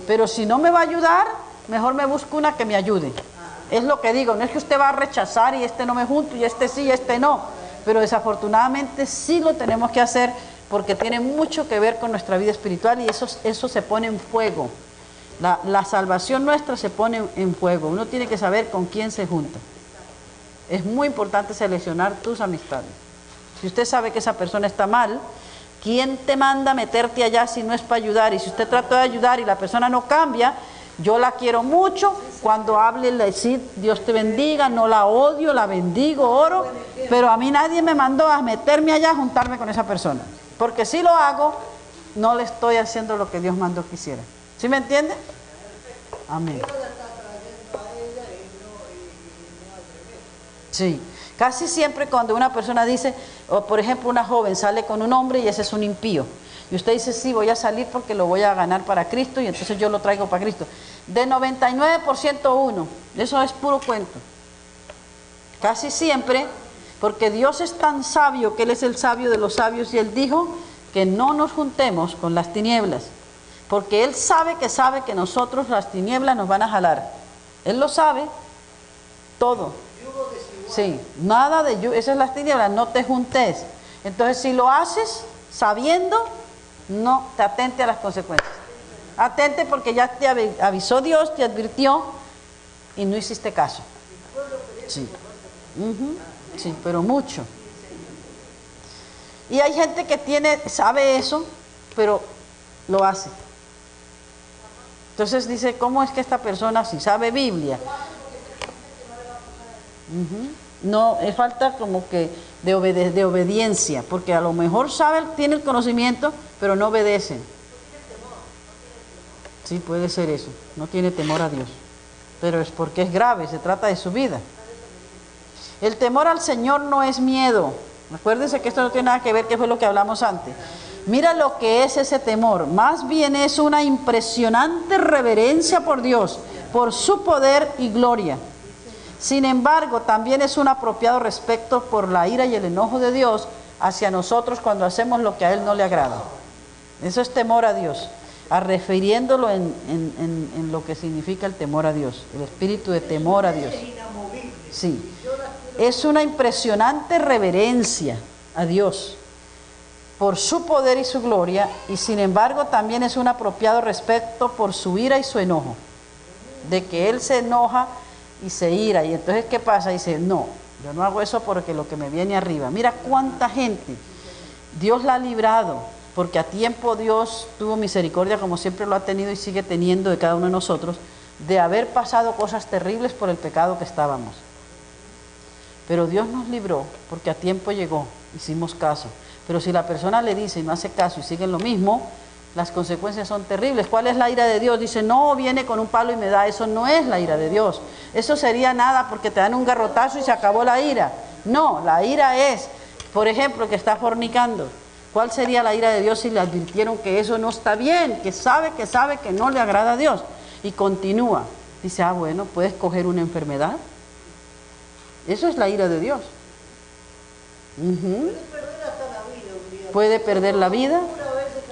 Pero si no me va a ayudar, mejor me busco una que me ayude. Es lo que digo, no es que usted va a rechazar y no me junto y sí y no. Pero desafortunadamente sí lo tenemos que hacer porque tiene mucho que ver con nuestra vida espiritual y eso se pone en fuego. La salvación nuestra se pone en fuego. Uno tiene que saber con quién se junta. Es muy importante seleccionar tus amistades. Si usted sabe que esa persona está mal, ¿quién te manda a meterte allá si no es para ayudar? Y si usted trata de ayudar y la persona no cambia, yo la quiero mucho, cuando hable le decir Dios te bendiga, no la odio, la bendigo, oro, pero a mí nadie me mandó a meterme allá a juntarme con esa persona. Porque si lo hago, no le estoy haciendo lo que Dios mandó que hiciera. ¿Sí me entiende? Amén. Sí. Casi siempre cuando una persona dice, o por ejemplo una joven sale con un hombre y ese es un impío. Y usted dice, sí, voy a salir porque lo voy a ganar para Cristo y entonces yo lo traigo para Cristo. De 99% uno, eso es puro cuento. Casi siempre, porque Dios es tan sabio que Él es el sabio de los sabios y Él dijo que no nos juntemos con las tinieblas. Porque Él sabe que nosotros las tinieblas nos van a jalar. Él lo sabe todo. Sí, nada de esas son las tinieblas, no te juntes. Entonces si lo haces sabiendo, no te atente a las consecuencias. Atente porque ya te avisó Dios, te advirtió y no hiciste caso. Sí. Ujú. Sí, pero mucho. Y hay gente que sabe eso, pero lo hace. Entonces dice, ¿cómo es que esta persona si sabe Biblia? Ujú. No, es falta como que de obediencia, porque a lo mejor tiene el conocimiento, pero no obedece. Sí, puede ser eso, no tiene temor a Dios, pero es porque es grave, se trata de su vida. El temor al Señor no es miedo. Acuérdense que esto no tiene nada que ver, que fue lo que hablamos antes. Mira lo que es ese temor, más bien es una impresionante reverencia por Dios, por su poder y gloria. Sin embargo, también es un apropiado respeto por la ira y el enojo de Dios hacia nosotros cuando hacemos lo que a Él no le agrada. Eso es temor a Dios, refiriéndolo en lo que significa el temor a Dios, el espíritu de temor a Dios. Sí, es una impresionante reverencia a Dios por su poder y su gloria, y sin embargo también es un apropiado respeto por su ira y su enojo, de que Él se enoja y se ira, y entonces ¿qué pasa? Dice, no, yo no hago eso porque lo que me viene arriba. Mira cuánta gente Dios la ha librado, porque a tiempo Dios tuvo misericordia, como siempre lo ha tenido y sigue teniendo de cada uno de nosotros, de haber pasado cosas terribles por el pecado que estábamos. Pero Dios nos libró, porque a tiempo llegó, hicimos caso. Pero si la persona le dice y no hace caso y sigue en lo mismo, las consecuencias son terribles. ¿Cuál es la ira de Dios? Dice, no, viene con un palo y me da. Eso no es la ira de Dios. Eso sería nada porque te dan un garrotazo y se acabó la ira. No, la ira es, por ejemplo, que está fornicando. ¿Cuál sería la ira de Dios si le advirtieron que eso no está bien? Que sabe que no le agrada a Dios. Y continúa. Dice, bueno, ¿puedes coger una enfermedad? Eso es la ira de Dios. Puede perder la vida.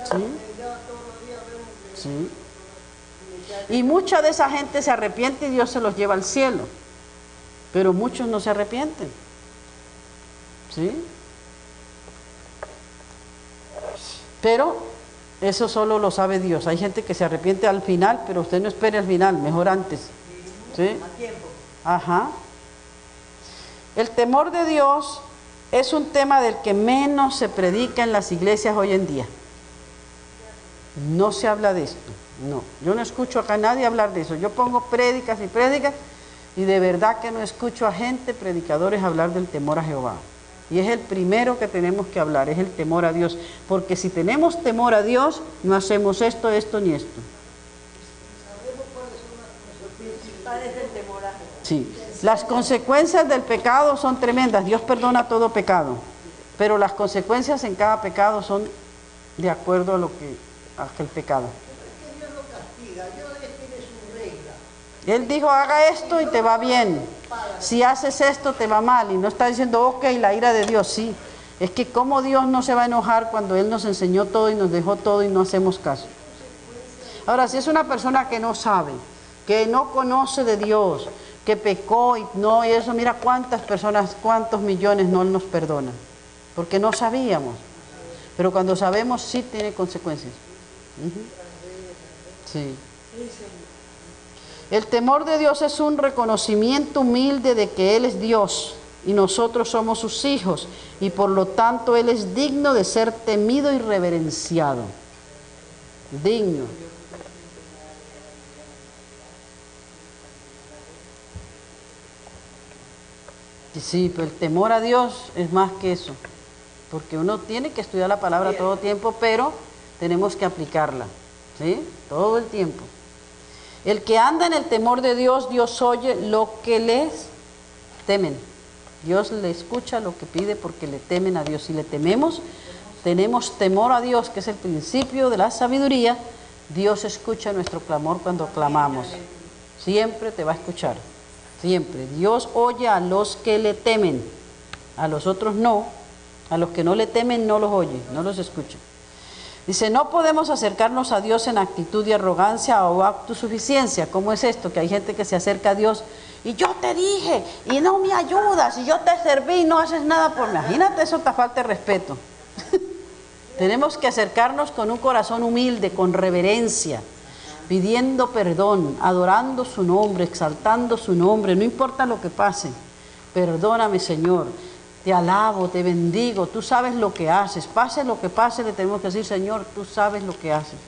Sí. Sí. Y mucha de esa gente se arrepiente y Dios se los lleva al cielo. Pero muchos no se arrepienten. ¿Sí? Pero eso solo lo sabe Dios. Hay gente que se arrepiente al final, pero usted no espere al final, mejor antes. ¿Sí? Ajá. El temor de Dios es un tema del que menos se predica en las iglesias hoy en día. No se habla de esto, no. Yo no escucho acá a nadie hablar de eso. Yo pongo prédicas y prédicas y de verdad que no escucho a gente, predicadores, hablar del temor a Jehová. Y es el primero que tenemos que hablar, es el temor a Dios. Porque si tenemos temor a Dios, no hacemos esto, esto ni esto. Sí. Las consecuencias del pecado son tremendas. Dios perdona todo pecado. Pero las consecuencias en cada pecado son de acuerdo a lo que aquel pecado. Dios lo castiga, Dios tiene su regla. Él dijo, haga esto y te va bien. Si haces esto te va mal. Y no está diciendo, ok, la ira de Dios, sí. Es que cómo Dios no se va a enojar cuando Él nos enseñó todo y nos dejó todo y no hacemos caso. Ahora, si es una persona que no sabe, que no conoce de Dios, que pecó y eso, mira cuántas personas, cuántos millones no nos perdonan. Porque no sabíamos. Pero cuando sabemos, sí tiene consecuencias. Sí. El temor de Dios es un reconocimiento humilde de que Él es Dios y nosotros somos sus hijos y por lo tanto Él es digno de ser temido y reverenciado. Digno. Sí, pero el temor a Dios es más que eso, porque uno tiene que estudiar la palabra todo tiempo, pero tenemos que aplicarla, ¿sí? Todo el tiempo. El que anda en el temor de Dios, Dios oye lo que les temen. Dios le escucha lo que pide porque le temen a Dios. Si le tememos, tenemos temor a Dios, que es el principio de la sabiduría, Dios escucha nuestro clamor cuando clamamos. Siempre te va a escuchar. Siempre. Dios oye a los que le temen, a los otros no, a los que no le temen no los oye, no los escucha. Dice, no podemos acercarnos a Dios en actitud de arrogancia o autosuficiencia. ¿Cómo es esto? Que hay gente que se acerca a Dios y yo te dije y no me ayudas y yo te serví y no haces nada por mí. Imagínate, eso te falta de respeto. Tenemos que acercarnos con un corazón humilde, con reverencia, pidiendo perdón, adorando su nombre, exaltando su nombre, no importa lo que pase. Perdóname, Señor. Te alabo, te bendigo. Tú sabes lo que haces. Pase lo que pase, le tenemos que decir, Señor, tú sabes lo que haces.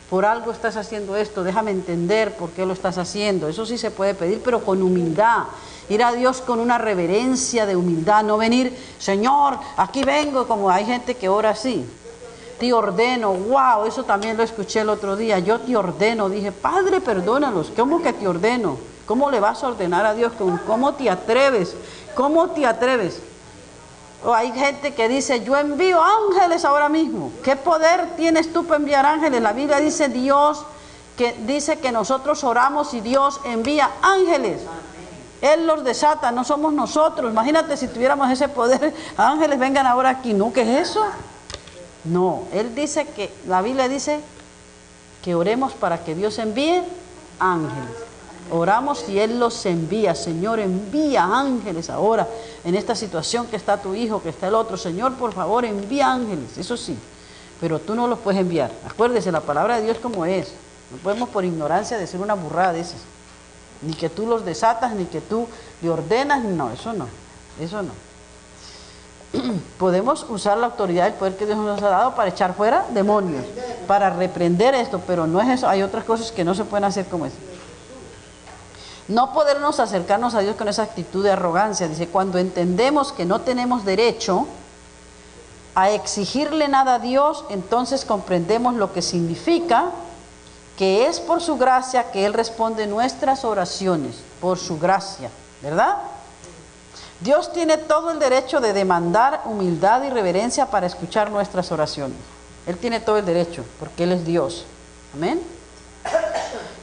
Por algo estás haciendo esto. Déjame entender por qué lo estás haciendo. Eso sí se puede pedir, pero con humildad. Ir a Dios con una reverencia de humildad. No venir, Señor, aquí vengo, como hay gente que ora así. Te ordeno, wow, eso también lo escuché el otro día. Yo te ordeno, dije, Padre, perdónalos. ¿Cómo que te ordeno? ¿Cómo le vas a ordenar a Dios? ¿Cómo te atreves? ¿Cómo te atreves? O hay gente que dice, yo envío ángeles ahora mismo. ¿Qué poder tienes tú para enviar ángeles? La Biblia dice dice que nosotros oramos y Dios envía ángeles. Él los desata, no somos nosotros. Imagínate si tuviéramos ese poder, ángeles vengan ahora aquí. ¿No? ¿Qué es eso? No, Él dice que, la Biblia dice que oremos para que Dios envíe ángeles. Oramos y Él los envía. Señor, envía ángeles ahora en esta situación que está tu hijo, que está el otro. Señor, por favor, envía ángeles. Eso sí, pero tú no los puedes enviar. Acuérdese, la palabra de Dios como es. No podemos por ignorancia decir una burrada de esas. Ni que tú los desatas, ni que tú le ordenas. No, eso no. Eso no. Podemos usar la autoridad, el poder que Dios nos ha dado para echar fuera demonios, para reprender esto, pero no es eso. Hay otras cosas que no se pueden hacer como eso. No podernos acercarnos a Dios con esa actitud de arrogancia. Dice, cuando entendemos que no tenemos derecho a exigirle nada a Dios, entonces comprendemos lo que significa que es por su gracia que Él responde nuestras oraciones, por su gracia, ¿verdad? Dios tiene todo el derecho de demandar humildad y reverencia para escuchar nuestras oraciones. Él tiene todo el derecho, porque Él es Dios. Amén.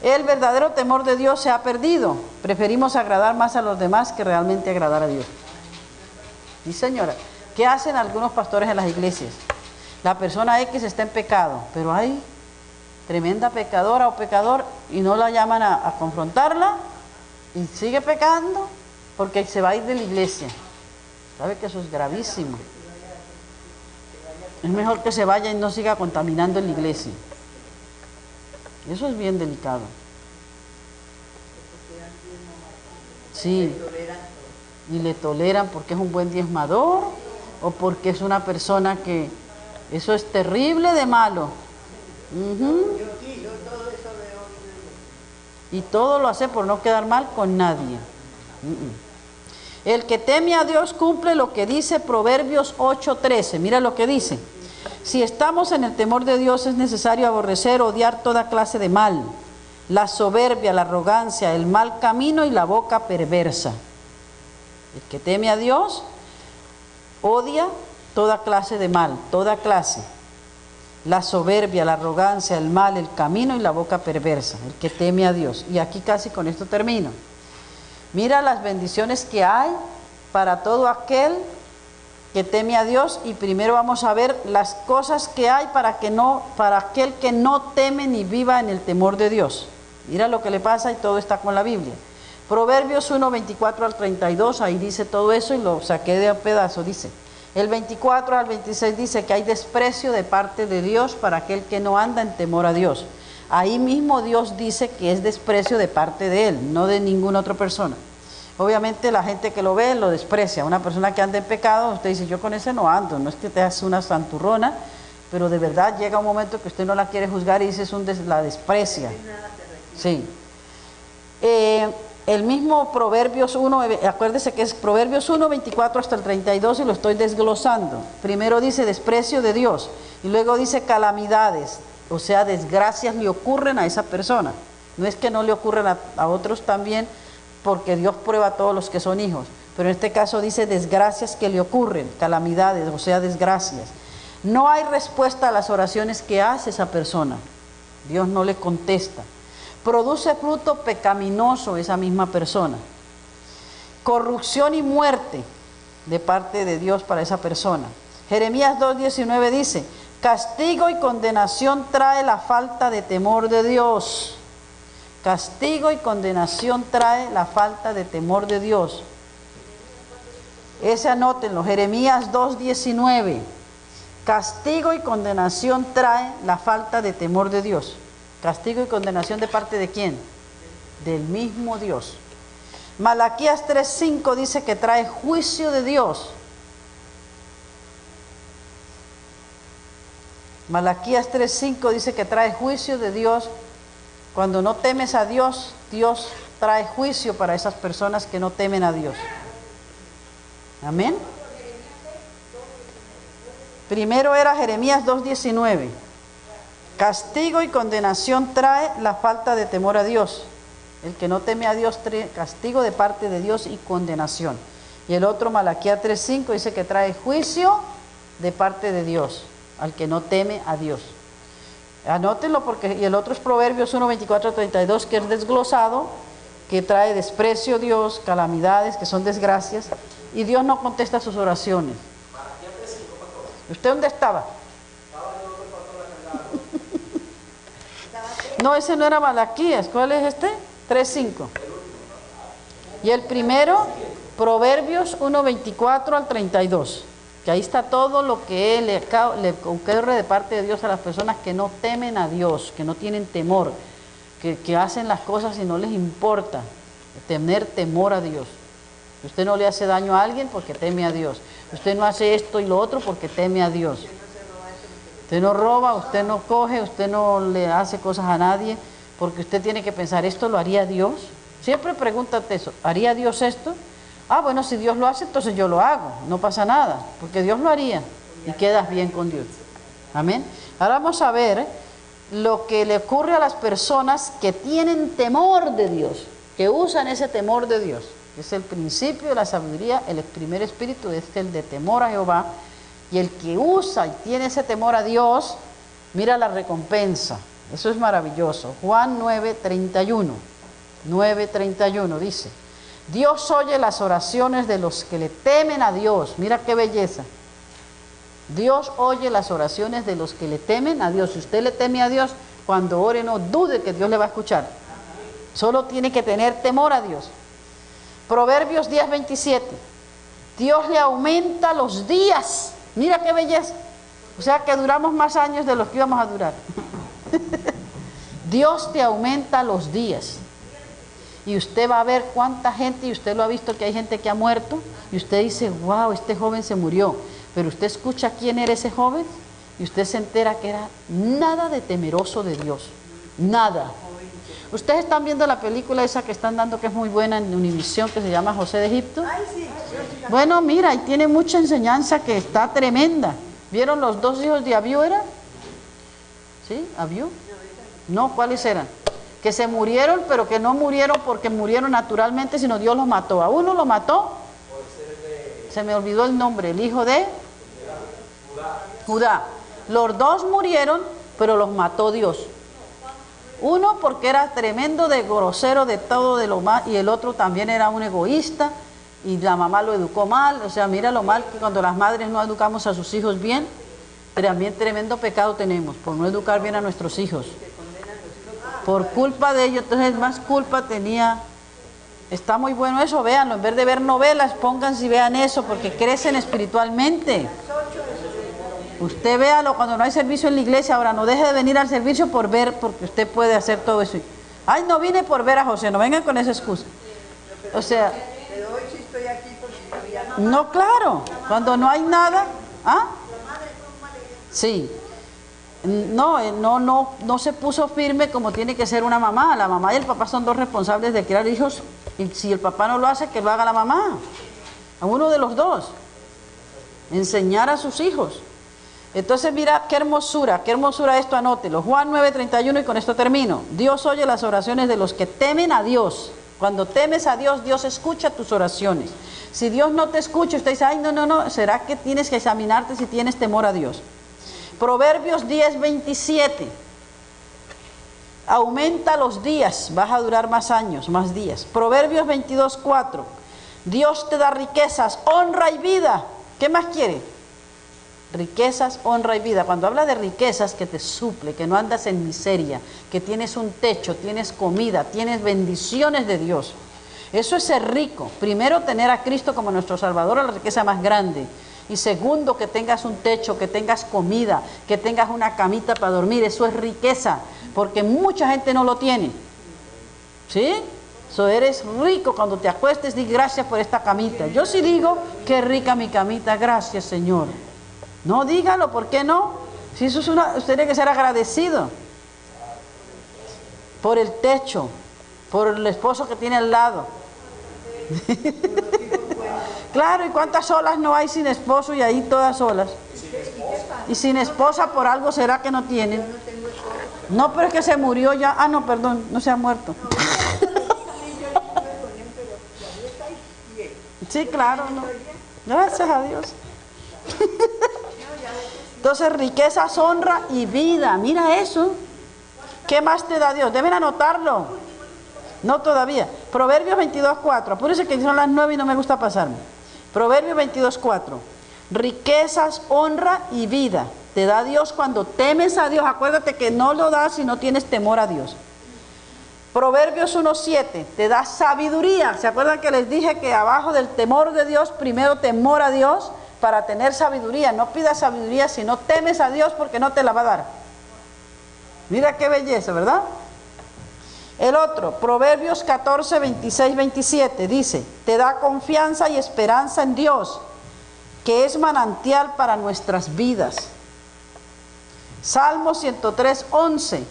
El verdadero temor de Dios se ha perdido. Preferimos agradar más a los demás que realmente agradar a Dios. Sí, señora. ¿Qué hacen algunos pastores en las iglesias? La persona X está en pecado, pero hay tremenda pecadora o pecador y no la llaman a confrontarla y sigue pecando porque se va a ir de la iglesia. ¿Sabe que eso es gravísimo? Es mejor que se vaya y no siga contaminando en la iglesia. Eso es bien delicado. Sí. Y le toleran porque es un buen diezmador o porque es una persona que... Eso es terrible de malo. Y todo lo hace por no quedar mal con nadie. El que teme a Dios cumple lo que dice Proverbios 8:13. Mira lo que dice. Si estamos en el temor de Dios es necesario aborrecer, odiar toda clase de mal, la soberbia, la arrogancia, el mal camino y la boca perversa. El que teme a Dios odia toda clase de mal, toda clase. La soberbia, la arrogancia, el mal, el camino y la boca perversa. El que teme a Dios. Y aquí casi con esto termino. Mira las bendiciones que hay para todo aquel que teme a Dios, y primero vamos a ver las cosas que hay para aquel que no teme ni viva en el temor de Dios. Mira lo que le pasa y todo está con la Biblia. Proverbios 1, 24 al 32, ahí dice todo eso y lo saqué de un pedazo, dice. El 24 al 26 dice que hay desprecio de parte de Dios para aquel que no anda en temor a Dios. Ahí mismo Dios dice que es desprecio de parte de Él, no de ninguna otra persona. Obviamente la gente que lo ve lo desprecia. Una persona que anda en pecado, usted dice, yo con ese no ando, no es que te hace una santurrona, pero de verdad llega un momento que usted no la quiere juzgar y dice, la desprecia. Sí. El mismo Proverbios 1, acuérdese que es Proverbios 1, 24 hasta el 32 y lo estoy desglosando. Primero dice desprecio de Dios y luego dice calamidades, o sea, desgracias le ocurren a esa persona. No es que no le ocurren a otros también, porque Dios prueba a todos los que son hijos, pero en este caso dice desgracias que le ocurren, calamidades, o sea, desgracias. No hay respuesta a las oraciones que hace esa persona. Dios no le contesta. Produce fruto pecaminoso esa misma persona. Corrupción y muerte de parte de Dios para esa persona. Jeremías 2:19 dice, castigo y condenación trae la falta de temor de Dios. Castigo y condenación trae la falta de temor de Dios. Ese anótenlo, Jeremías 2:19. Castigo y condenación trae la falta de temor de Dios. Castigo y condenación de parte de ¿quién? Del mismo Dios. Malaquías 3:5 dice que trae juicio de Dios. Malaquías 3:5 dice que trae juicio de Dios. Cuando no temes a Dios, Dios trae juicio para esas personas que no temen a Dios. Amén. Primero era Jeremías 2:19. Castigo y condenación trae la falta de temor a Dios. El que no teme a Dios trae castigo de parte de Dios y condenación. Y el otro, Malaquías 3:5, dice que trae juicio de parte de Dios al que no teme a Dios. Anótenlo porque, y el otro es Proverbios 1:24-32, que es desglosado, que trae desprecio a Dios, calamidades, que son desgracias, y Dios no contesta sus oraciones. ¿Usted dónde estaba? No, ese no era Malaquías. ¿Cuál es este? 3:5. Y el primero, Proverbios 1:24-32. Que ahí está todo lo que le ocurre de parte de Dios a las personas que no temen a Dios, que no tienen temor, que hacen las cosas y no les importa. Tener temor a Dios. Usted no le hace daño a alguien porque teme a Dios. Usted no hace esto y lo otro porque teme a Dios. Usted no roba, usted no coge, usted no le hace cosas a nadie, porque usted tiene que pensar, ¿esto lo haría Dios? Siempre pregúntate eso, ¿haría Dios esto? Ah, bueno, si Dios lo hace, entonces yo lo hago, no pasa nada, porque Dios lo haría y quedas bien con Dios. Amén. Ahora vamos a ver lo que le ocurre a las personas que tienen temor de Dios, que usan ese temor de Dios. Es el principio de la sabiduría, el primer espíritu es el de temor a Jehová, y el que usa y tiene ese temor a Dios, mira la recompensa. Eso es maravilloso. Juan 9:31. 9:31 dice: Dios oye las oraciones de los que le temen a Dios. Mira qué belleza. Dios oye las oraciones de los que le temen a Dios. Si usted le teme a Dios, cuando ore no dude que Dios le va a escuchar. Solo tiene que tener temor a Dios. Proverbios 10:27. Dios le aumenta los días. Mira qué belleza. O sea que duramos más años de los que íbamos a durar. Dios te aumenta los días. Y usted va a ver cuánta gente, y usted lo ha visto que hay gente que ha muerto, y usted dice, wow, este joven se murió. Pero usted escucha quién era ese joven, y usted se entera que era nada de temeroso de Dios. Nada. Ustedes están viendo la película esa que están dando, que es muy buena en Univisión, que se llama José de Egipto. Ay, sí. Bueno, mira, y tiene mucha enseñanza que está tremenda. ¿Vieron los dos hijos de Abiú era? ¿Sí? ¿Abiú? No, ¿cuáles eran? Que se murieron, pero que no murieron porque murieron naturalmente, sino Dios los mató. A uno lo mató, se me olvidó el nombre, el hijo de Judá. Los dos murieron, pero los mató Dios. Uno porque era tremendo de grosero de todo, de lo más, y el otro también era un egoísta, y la mamá lo educó mal. O sea, mira lo mal que cuando las madres no educamos a sus hijos bien, también tremendo pecado tenemos por no educar bien a nuestros hijos. Por culpa de ellos, entonces más culpa tenía. Está muy bueno eso, véanlo, en vez de ver novelas, pónganse y vean eso, porque crecen espiritualmente. Usted véalo cuando no hay servicio en la iglesia. Ahora no deje de venir al servicio por ver, porque usted puede hacer todo eso. Ay, no vine por ver a José, no vengan con esa excusa. O sea, Pero hoy sí estoy aquí porque había no, claro, cuando no hay nada. ¿Ah? Sí. No se puso firme como tiene que ser una mamá. La mamá y el papá son dos responsables de criar hijos, y si el papá no lo hace, que lo haga la mamá. A uno de los dos. Enseñar a sus hijos. Entonces mira qué hermosura esto, anótelo. Juan 9:31, y con esto termino. Dios oye las oraciones de los que temen a Dios. Cuando temes a Dios, Dios escucha tus oraciones. Si Dios no te escucha, usted dice, ay, no, ¿será que tienes que examinarte si tienes temor a Dios? Proverbios 10:27. Aumenta los días, vas a durar más años, más días. Proverbios 22:4. Dios te da riquezas, honra y vida. ¿Qué más quiere? Riquezas, honra y vida. Cuando habla de riquezas, que te suple, que no andas en miseria, que tienes un techo, tienes comida, tienes bendiciones de Dios. Eso es ser rico. Primero, tener a Cristo como nuestro Salvador, la riqueza más grande. Y segundo, que tengas un techo, que tengas comida, que tengas una camita para dormir. Eso es riqueza, porque mucha gente no lo tiene. ¿Sí? So, eres rico cuando te acuestes, di gracias por esta camita. Yo sí digo, qué rica mi camita, gracias Señor. No, dígalo, ¿por qué no? Si eso es usted tiene que ser agradecido por el techo, por el esposo que tiene al lado. Claro, ¿y cuántas olas no hay sin esposo y ahí todas solas? Y sin esposa por algo será que no tienen. No, pero es que se murió ya. Ah, no, perdón, no se ha muerto. Sí, claro, no. Gracias a Dios. Entonces, riquezas, honra y vida. Mira eso. ¿Qué más te da Dios? Deben anotarlo. No todavía. Proverbios 22:4. Apúrese que son las 9 y no me gusta pasarme. Proverbios 22:4. Riquezas, honra y vida. Te da Dios cuando temes a Dios. Acuérdate que no lo das si no tienes temor a Dios. Proverbios 1:7. Te da sabiduría. ¿Se acuerdan que les dije que abajo del temor de Dios, primero temor a Dios para tener sabiduría? No pidas sabiduría si no temes a Dios, porque no te la va a dar. Mira qué belleza, ¿verdad? El otro, Proverbios 14, 26, 27, dice, te da confianza y esperanza en Dios, que es manantial para nuestras vidas. Salmo 103, 11,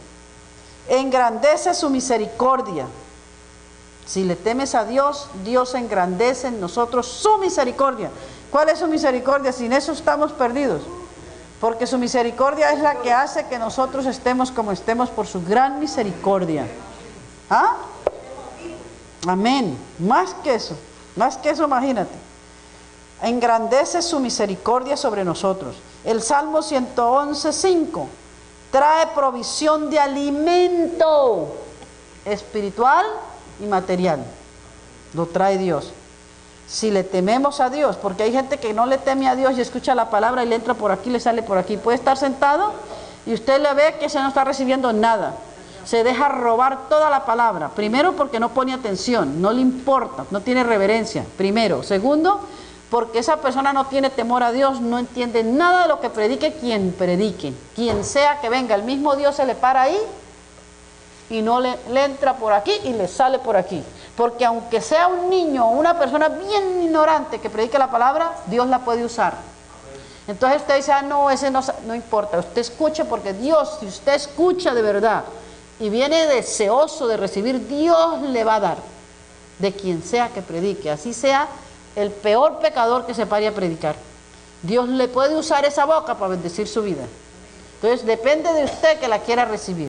engrandece su misericordia. Si le temes a Dios, Dios engrandece en nosotros su misericordia. ¿Cuál es su misericordia? Sin eso estamos perdidos. Porque su misericordia es la que hace que nosotros estemos como estemos por su gran misericordia. ¿Ah? Amén. Más que eso, imagínate. Engrandece su misericordia sobre nosotros. El Salmo 111, 5. Trae provisión de alimento espiritual y material. Lo trae Dios. Si le tememos a Dios, porque hay gente que no le teme a Dios y escucha la palabra y le entra por aquí, le sale por aquí. Puede estar sentado y usted le ve que se no está recibiendo nada. Se deja robar toda la palabra. Primero, porque no pone atención, no le importa, no tiene reverencia. Primero. Segundo, porque esa persona no tiene temor a Dios, no entiende nada de lo que predique quien predique. Quien sea que venga, el mismo Dios se le para ahí y no le entra por aquí y le sale por aquí. Porque aunque sea un niño o una persona bien ignorante que predique la palabra, Dios la puede usar. Entonces usted dice, no, ese no importa. Usted escuche, porque Dios, si usted escucha de verdad y viene deseoso de recibir, Dios le va a dar de quien sea que predique. Así sea el peor pecador que se pare a predicar. Dios le puede usar esa boca para bendecir su vida. Entonces depende de usted que la quiera recibir.